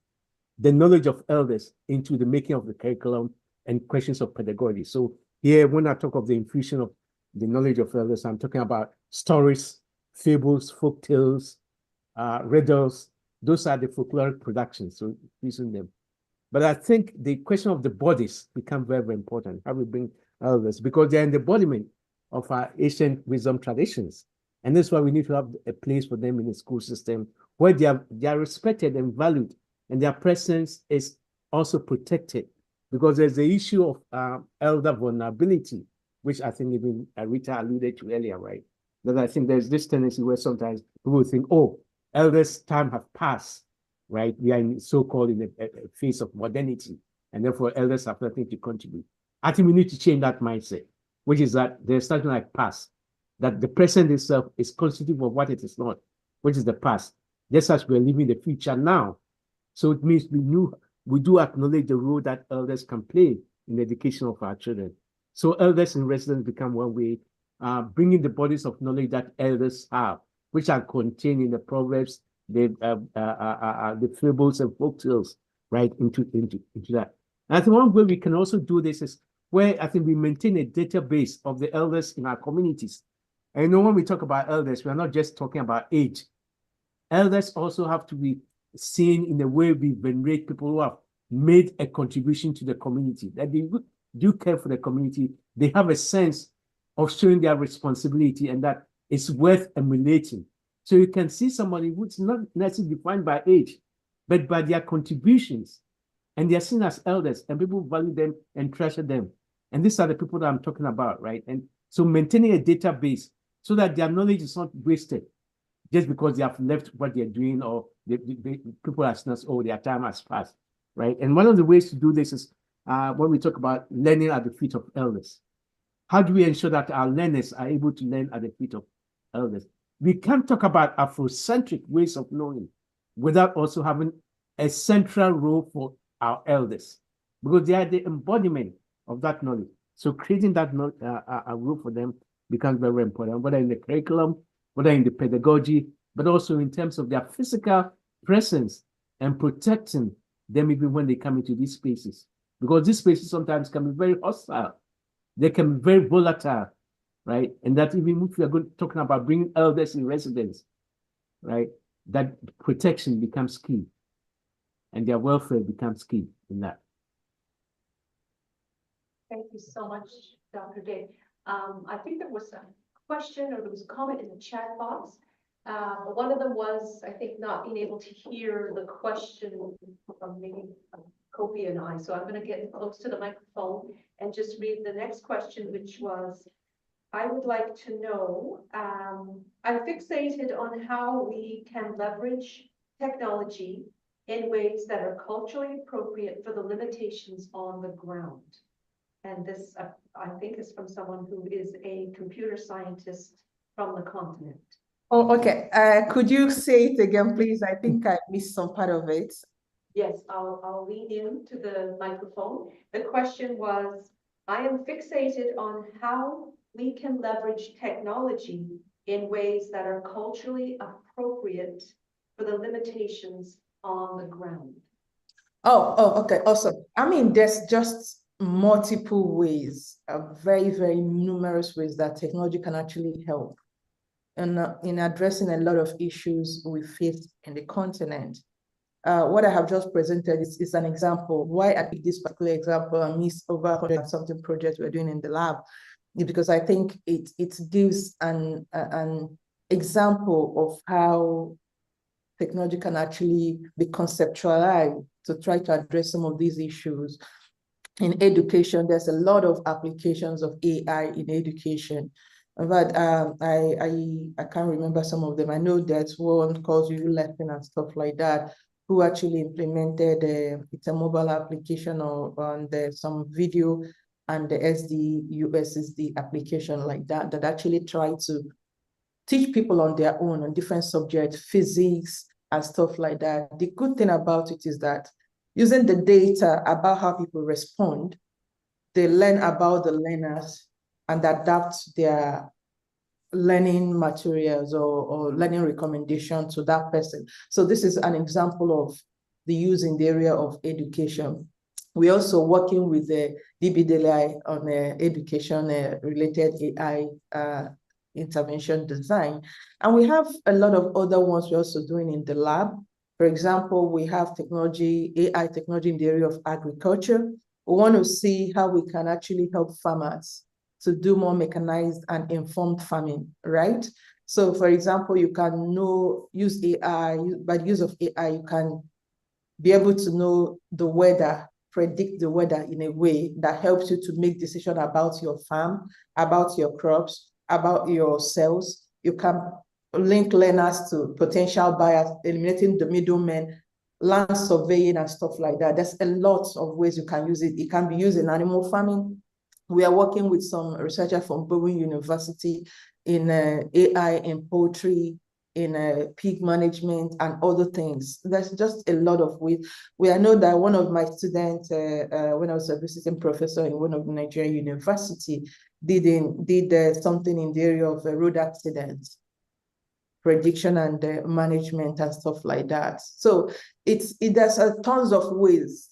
the knowledge of elders into the making of the curriculum and questions of pedagogy. So here, when I talk of the infusion of the knowledge of elders, I'm talking about stories, fables, folk tales, riddles. Those are the folkloric productions, so using them. But I think the question of the bodies become very, very important, how we bring elders, because they're an embodiment of our ancient wisdom traditions. And that's why we need to have a place for them in the school system where they are respected and valued, and their presence is also protected. Because there's the issue of elder vulnerability, which I think even Rita alluded to earlier, right? That I think there's this tendency where sometimes people think, oh, elders' time have passed, right? We are in so-called in a phase of modernity, and therefore elders have nothing to contribute. I think we need to change that mindset, which is that there's something like past, that the present itself is constitutive of what it is not, which is the past. Just as we're living the future now. So it means we do acknowledge the role that elders can play in the education of our children. So elders in residence become one way, bringing the bodies of knowledge that elders have which are contained in the proverbs, the fables and folk tales, right, into that. And I think one way we can also do this is where I think we maintain a database of the elders in our communities. And you know, when we talk about elders, we're not just talking about age. Elders also have to be seen in the way we venerate people who have made a contribution to the community, that they do care for the community. They have a sense of showing their responsibility, and that it's worth emulating. So you can see somebody who's not necessarily defined by age, but by their contributions, and they are seen as elders, and people value them and treasure them. And these are the people that I'm talking about, right? And so maintaining a database so that their knowledge is not wasted just because they have left what they're doing, or people are saying, oh, their time has passed, right? And one of the ways to do this is when we talk about learning at the feet of elders. How do we ensure that our learners are able to learn at the feet of elders? We can't talk about Afrocentric ways of knowing without also having a central role for our elders, because they are the embodiment of that knowledge. So creating that a role for them becomes very, very important, whether in the curriculum, whether in the pedagogy, but also in terms of their physical presence and protecting them even when they come into these spaces. Because these spaces sometimes can be very hostile. They can be very volatile, right? And that even if we are talking about bringing elders in residence, right, that protection becomes key, and their welfare becomes key in that. Thank you so much, Dr. Day. I think there was a question, or there was a comment in the chat box. One of them was, I think, not being able to hear the question from maybe Kofi and I. So I'm going to get close to the microphone and just read the next question, which was, I would like to know, I'm fixated on how we can leverage technology in ways that are culturally appropriate for the limitations on the ground. And this, I think, is from someone who is a computer scientist from the continent. Oh, okay. Could you say it again, please? I think I missed some part of it. Yes, I'll lean into the microphone. The question was, I am fixated on how we can leverage technology in ways that are culturally appropriate for the limitations on the ground. Okay, awesome. I mean, there's just multiple ways, very, very numerous ways that technology can actually help in addressing a lot of issues we face in the continent. What I have just presented is an example. Why I picked this particular example and missed over 100 and something projects we're doing in the lab, is because I think it gives an example of how technology can actually be conceptualized to try to address some of these issues. In education, there's a lot of applications of AI in education. But I can't remember some of them. I know there's one called lesson and stuff like that, who actually implemented it's a mobile application on some video and the USSD application like that actually try to teach people on their own on different subjects, physics and stuff like that. The good thing about it is that using the data about how people respond, they learn about the learners and adapt their learning materials or learning recommendation to that person. So this is an example of the use in the area of education. We're also working with the DBDLI on education related AI intervention design. And we have a lot of other ones we're also doing in the lab. For example, we have AI technology in the area of agriculture. We want to see how we can actually help farmers to do more mechanized and informed farming, right? So for example, you can use AI, by the use of AI, you can be able to know the weather, predict the weather in a way that helps you to make decisions about your farm, about your crops, about your sales. You can link learners to potential buyers, eliminating the middlemen, land surveying and stuff like that. There's a lot of ways you can use it. It can be used in animal farming. We are working with some researchers from Bowen University in AI in poultry, in pig management and other things. There's just a lot of ways. I know that one of my students, when I was a visiting professor in one of the Nigerian university, did something in the area of road accidents. prediction and management and stuff like that. So there's tons of ways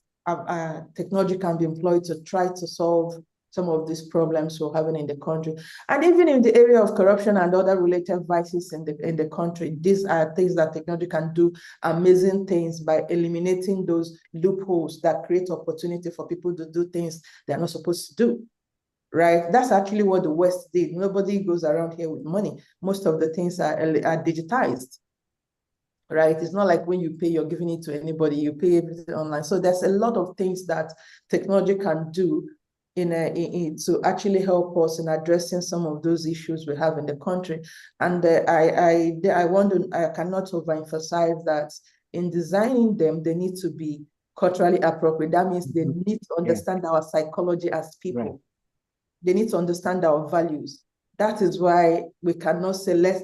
technology can be employed to try to solve some of these problems we're having in the country. And even in the area of corruption and other related vices in the country, these are things that technology can do amazing things by eliminating those loopholes that create opportunity for people to do things they're not supposed to do. Right? That's actually what the West did. Nobody goes around here with money. Most of the things are digitized. Right? It's not like when you pay, you're giving it to anybody, you pay everything online. So there's a lot of things that technology can do to actually help us in addressing some of those issues we have in the country. And I cannot overemphasize that in designing them, they need to be culturally appropriate. That means they need to understand our psychology as people. Right. They need to understand our values. That is why we cannot say, let's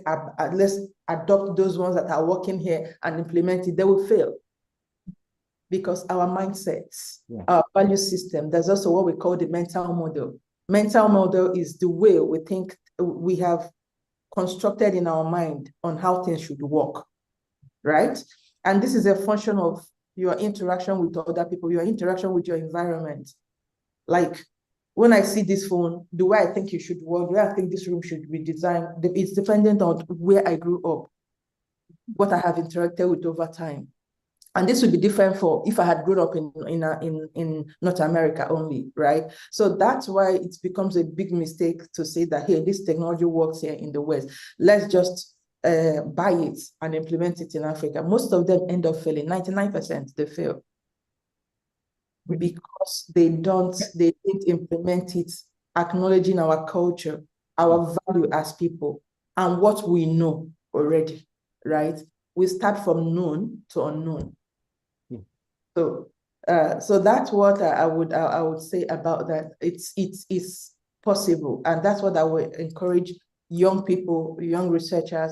adopt those ones that are working here and implement it. They will fail. Because our mindsets, our value system, there's also what we call the mental model. Mental model is the way we think we have constructed in our mind on how things should work, right? And this is a function of your interaction with other people, your interaction with your environment. Like, when I see this phone, the way I think it should work, the way I think this room should be designed, it's dependent on where I grew up, what I have interacted with over time. And this would be different for if I had grown up in North America only, right? So that's why it becomes a big mistake to say that, hey, this technology works here in the West. Let's just buy it and implement it in Africa. Most of them end up failing. 99% they fail because they didn't implement it, acknowledging our culture, our value as people, and what we know already, right? We start from known to unknown. So that's what I would say about that. It's possible, and that's what I would encourage young people, young researchers.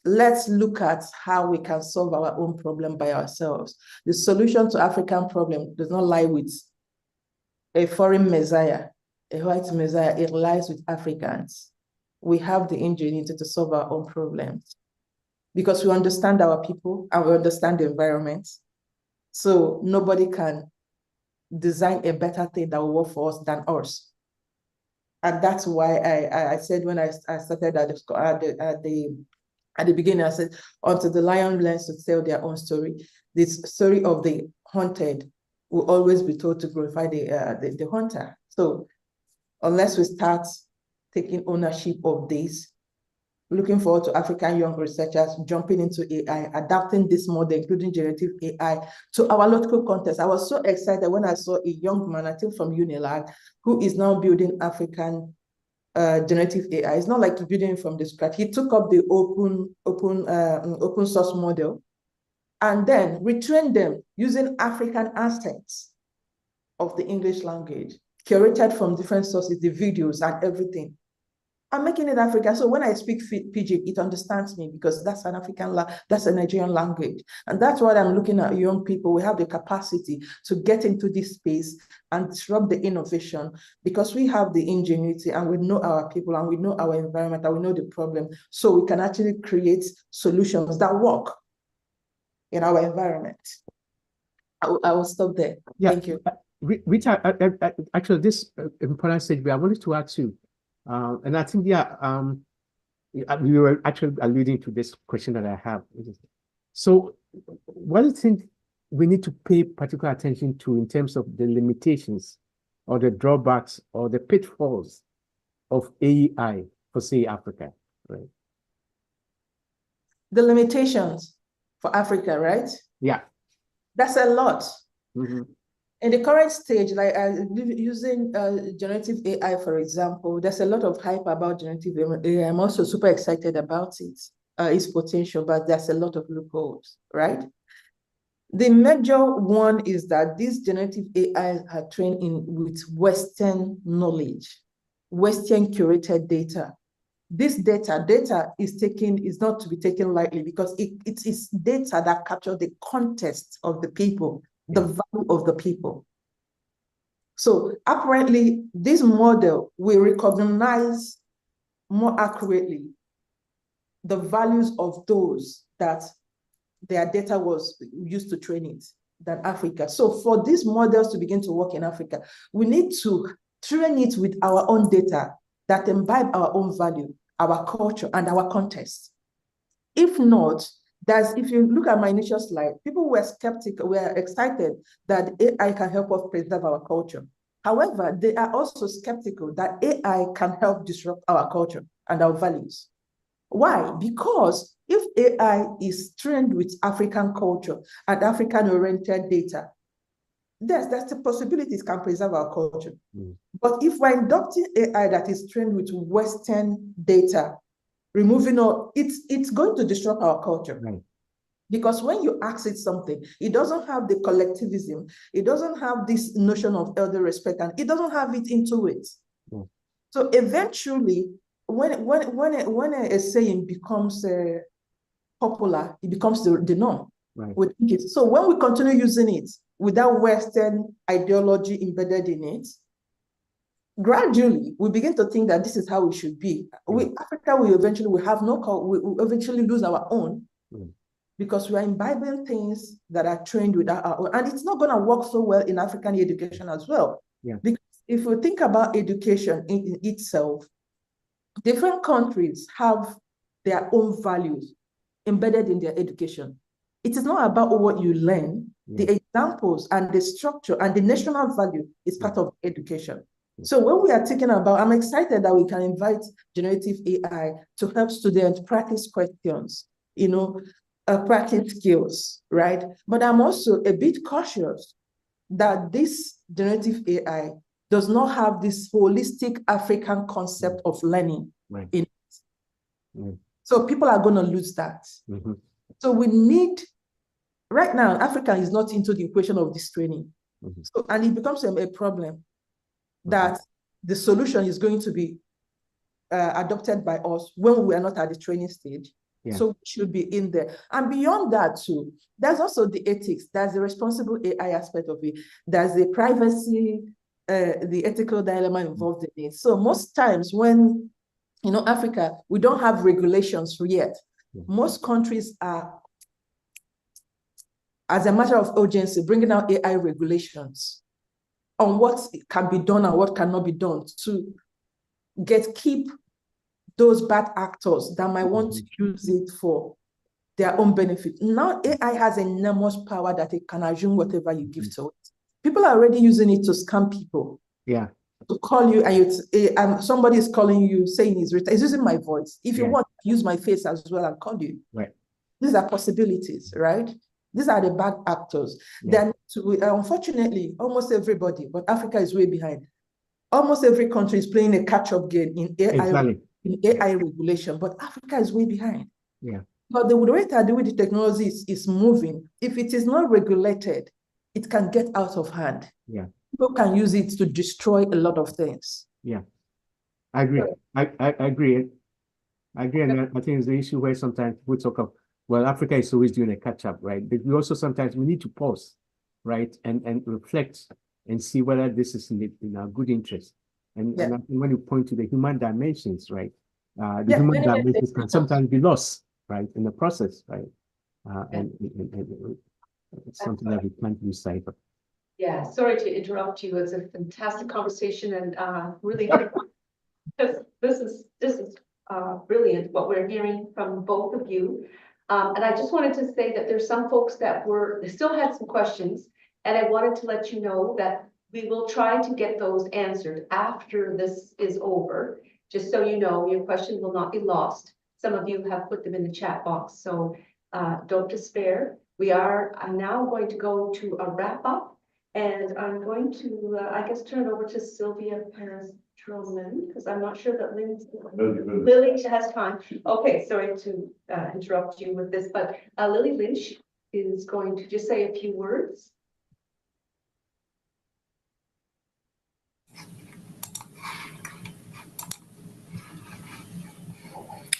Let's look at how we can solve our own problem by ourselves. The solution to African problem does not lie with a foreign messiah, a white messiah. It lies with Africans. We have the ingenuity to solve our own problems because we understand our people and we understand the environment. So nobody can design a better thing that will work for us than us. And that's why I said when I started at the beginning, I said, until the lion learns to tell their own story, this story of the hunted will always be told to glorify the hunter. So unless we start taking ownership of this, looking forward to African young researchers jumping into AI, adapting this model, including generative AI, to our local context. I was so excited when I saw a young man, I think from UNILAG, who is now building African generative AI. It's not like building from the scratch. He took up the open source model and then retrained them using African aspects of the English language, curated from different sources, the videos and everything. I'm making it African. So when I speak Pidgin, it understands me because that's an that's a Nigerian language. And that's what I'm looking at young people. We have the capacity to get into this space and disrupt the innovation because we have the ingenuity and we know our people and we know our environment and we know the problem. So we can actually create solutions that work in our environment. I will stop there. Yeah. Thank you. Rita, actually, this important stage, I wanted to ask you, and I think, we were actually alluding to this question that I have. So what do you think we need to pay particular attention to in terms of the limitations or the drawbacks or the pitfalls of AI for, say, Africa, right? The limitations for Africa, right? Yeah. That's a lot. Mm-hmm. In the current stage, like using generative AI, for example, there's a lot of hype about generative AI. I'm also super excited about its potential, but there's a lot of loopholes, right? The major one is that these generative AIs are trained with Western knowledge, Western curated data. This data is not to be taken lightly because it is data that captures the context of the people, the value of the people. So apparently, this model will recognize more accurately the values of those that their data was used to train it than Africa. So for these models to begin to work in Africa, we need to train it with our own data that imbibe our own value, our culture, and our context. If not, if you look at my initial slide, people were skeptical, were excited that AI can help us preserve our culture. However, they are also skeptical that AI can help disrupt our culture and our values. Why? Because if AI is trained with African culture and African-oriented data, there's the possibilities can preserve our culture. But if we're inducting AI that is trained with Western data, removing all, it's going to disrupt our culture. Right. Because when you ask it something, it doesn't have the collectivism, it doesn't have this notion of elder respect, and it doesn't have it into it. So eventually, when a saying becomes popular, it becomes the norm. Right. So when we continue using it without Western ideology embedded in it, gradually we begin to think that this is how it should be. Africa will eventually eventually lose our own, because we are imbibing things that are trained with our own, and it's not going to work so well in African education as well. Yeah. Because if we think about education in itself, different countries have their own values embedded in their education. It is not about what you learn. The examples and the structure and the national value is part of education. So when we are thinking about, I'm excited that we can invite generative AI to help students practice questions, practice skills, right? But I'm also a bit cautious that this generative AI does not have this holistic African concept of learning in it. So people are going to lose that. So we need, right now, Africa is not into the equation of this training. So, and it becomes a problem that the solution is going to be adopted by us when we are not at the training stage. So we should be in there. And beyond that too, there's also the ethics, there's the responsible AI aspect of it, there's the privacy, the ethical dilemma involved in it. So most times when, Africa, we don't have regulations yet. Most countries are, as a matter of urgency, bringing out AI regulations on what can be done and what cannot be done to keep those bad actors that might want to use it for their own benefit. Now AI has enormous power that it can assume whatever you give to it. People are already using it to scam people. Yeah. To call you and somebody is calling you saying he's using my voice. If you want, use my face as well and call you. Right. These are possibilities, right? These are the bad actors. Then, unfortunately, almost everybody, but Africa is way behind. Almost every country is playing a catch-up game in AI regulation, but Africa is way behind. Yeah. But the rate at which the technology is moving, if it is not regulated, it can get out of hand. Yeah. People can use it to destroy a lot of things. Yeah. I agree. I agree. I agree. And I think it's the issue where sometimes people talk of, well, Africa is always doing a catch-up, right? But we also sometimes we need to pause, right? And reflect and see whether this is in our good interest. And when you point to the human dimensions, right? The human dimensions can sometimes be lost, right, in the process, right? And it's something that we can't lose sight of. Yeah, sorry to interrupt you. It's a fantastic conversation and really this is brilliant what we're hearing from both of you. And I just wanted to say that there's some folks that still had some questions, and I wanted to let you know that we will try to get those answered after this is over. Just so you know, your question will not be lost. Some of you have put them in the chat box, so don't despair. I'm now going to go to a wrap up, and I'm going to, I guess, turn it over to Sylvia Perez-Truman, because I'm not sure that Lily has time. Okay, sorry to interrupt you with this, but Lily Lynch is going to just say a few words.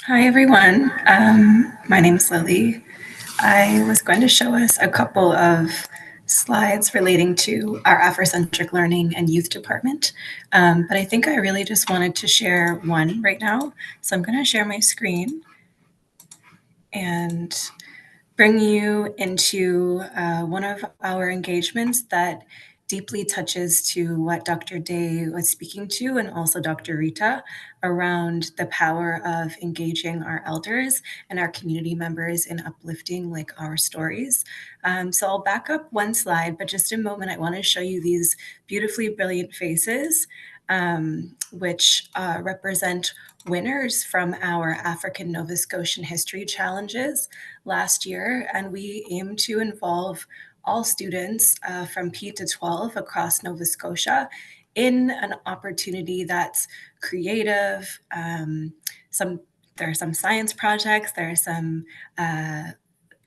Hi, everyone. My name is Lily. I was going to show us a couple of slides relating to our Afrocentric Learning and Youth Department, but I think I really just wanted to share one right now. So I'm going to share my screen. and bring you into one of our engagements that deeply touches to what Dr. Day was speaking to, and also Dr. Rita, around the power of engaging our elders and our community members in uplifting like our stories. So I'll back up one slide, but just a moment, I want to show you these beautifully brilliant faces, which represent winners from our African Nova Scotian History Challenges last year, and we aim to involve all students from P to 12 across Nova Scotia in an opportunity that's creative. There are some science projects, there are some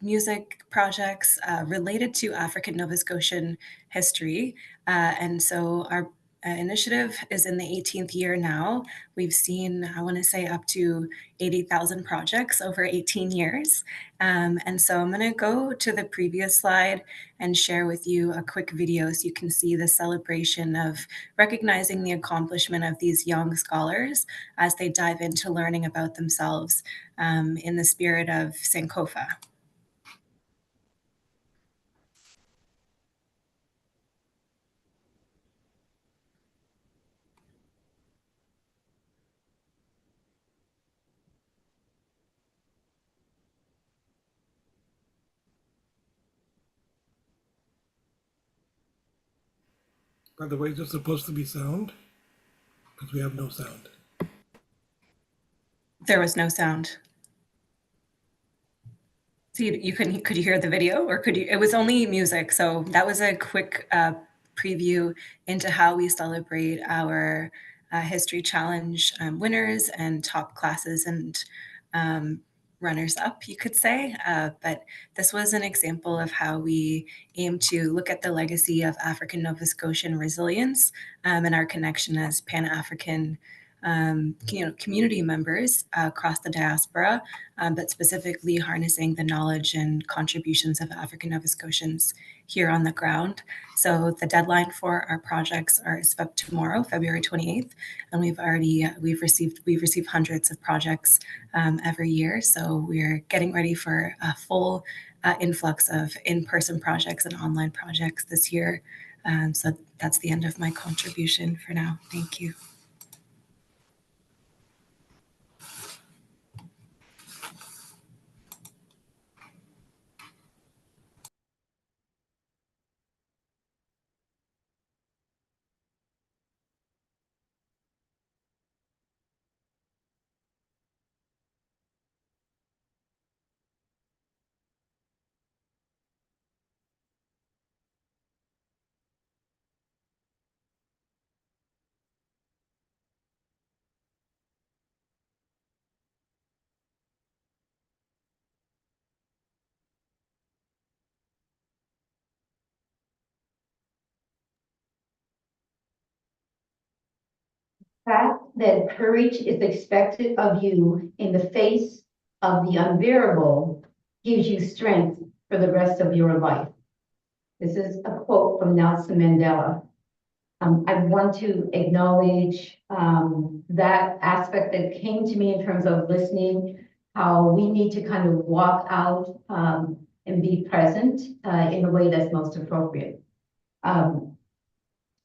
music projects related to African Nova Scotian history. And so our initiative is in the 18th year now. We've seen, I want to say, up to 80,000 projects over 18 years. And so I'm going to go to the previous slide and share with you a quick video so you can see the celebration of recognizing the accomplishment of these young scholars as they dive into learning about themselves in the spirit of Sankofa. By the way, is there supposed to be sound? Because we have no sound. There was no sound. So could you hear the video, or could you? It was only music, so that was a quick preview into how we celebrate our History Challenge winners and top classes and runners up, you could say. But this was an example of how we aim to look at the legacy of African Nova Scotian resilience and our connection as Pan-African community members across the diaspora, but specifically harnessing the knowledge and contributions of African Nova Scotians here on the ground. So the deadline for our projects is up tomorrow, February 28th, and we've received hundreds of projects every year. So we're getting ready for a full influx of in-person projects and online projects this year. So that's the end of my contribution for now. Thank you. Fact that courage is expected of you in the face of the unbearable gives you strength for the rest of your life. This is a quote from Nelson Mandela. I want to acknowledge that aspect that came to me in terms of listening, how we need to kind of walk out and be present in the way that's most appropriate.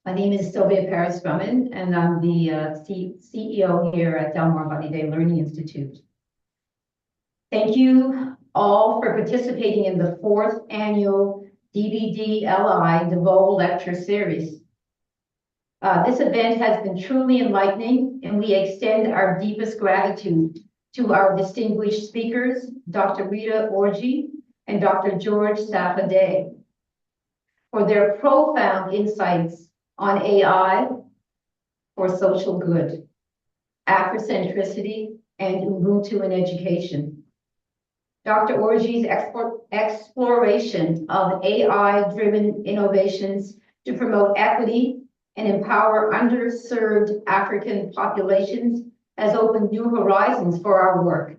My name is Sylvia Paris-Drummond, and I'm the CEO here at Delmore Buddy Day Learning Institute. Thank you all for participating in the 4th annual DBDLI Deveau Lecture Series. This event has been truly enlightening, and we extend our deepest gratitude to our distinguished speakers, Dr. Rita Orji and Dr. George Safadeh, for their profound insights on AI for social good, Afrocentricity, and Ubuntu in education. Dr. Orji's exploration of AI-driven innovations to promote equity and empower underserved African populations has opened new horizons for our work.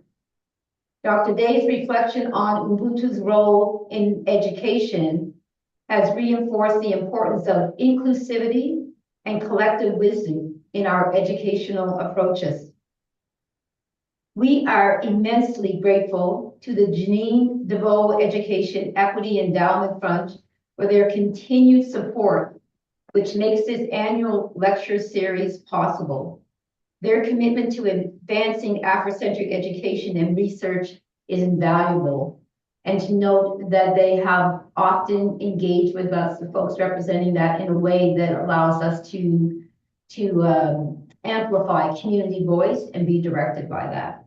Dr. Day's reflection on Ubuntu's role in education has reinforced the importance of inclusivity and collective wisdom in our educational approaches. We are immensely grateful to the Janine Deveau Education Equity Endowment Fund for their continued support, which makes this annual lecture series possible. Their commitment to advancing Afrocentric education and research is invaluable. And to note that they have often engaged with us, the folks representing that, in a way that allows us to amplify community voice and be directed by that.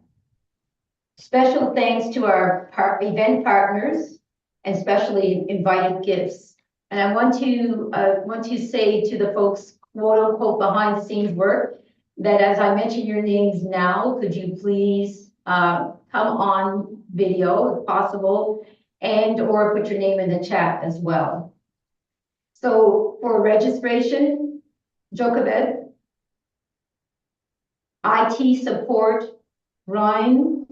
Special thanks to our event partners and especially invited gifts. And I want to say to the folks, quote unquote, behind the scenes work, that as I mention your names now, could you please come on video if possible, and or put your name in the chat as well. So for registration, Jochebed, IT support, Ryan,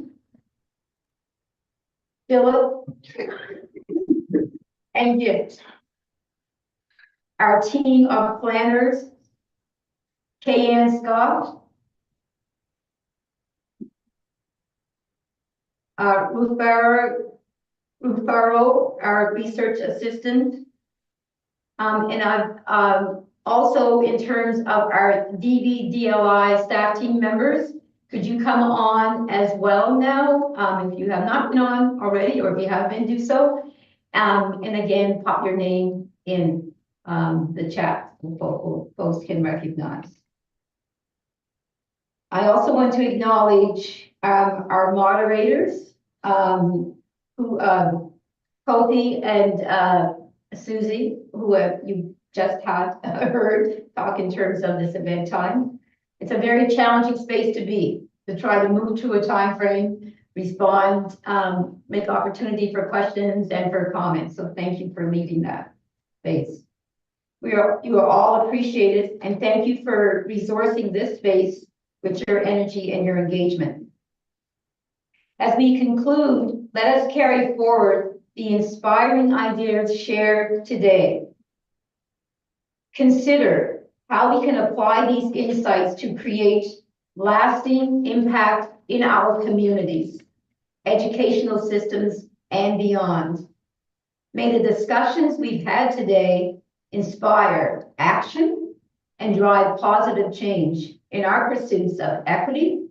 Philip, and Gift. Our team of planners, Kayanne Scott, Ruth Farrow, our research assistant. And I've also, in terms of our DBDLI staff team members, could you come on as well now? If you have not been on already, or if you have been, do so. And again, pop your name in the chat so folks can recognize. I also want to acknowledge our moderators, who Kofi and Susie, who you just had heard talk in terms of this event time. It's a very challenging space to be, to try to move to a time frame, respond, make opportunity for questions and for comments. So thank you for leading that space. You are all appreciated, and thank you for resourcing this space with your energy and your engagement. As we conclude, let us carry forward the inspiring ideas shared today. Consider how we can apply these insights to create lasting impact in our communities, educational systems, and beyond. May the discussions we've had today inspire action and drive positive change in our pursuits of equity,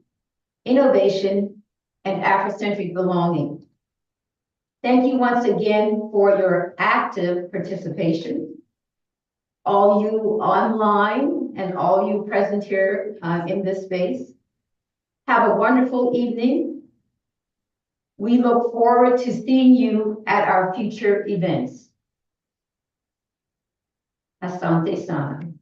innovation, and Afrocentric belonging. Thank you once again for your active participation. All you online and all you present here in this space, have a wonderful evening. We look forward to seeing you at our future events. Asante sana.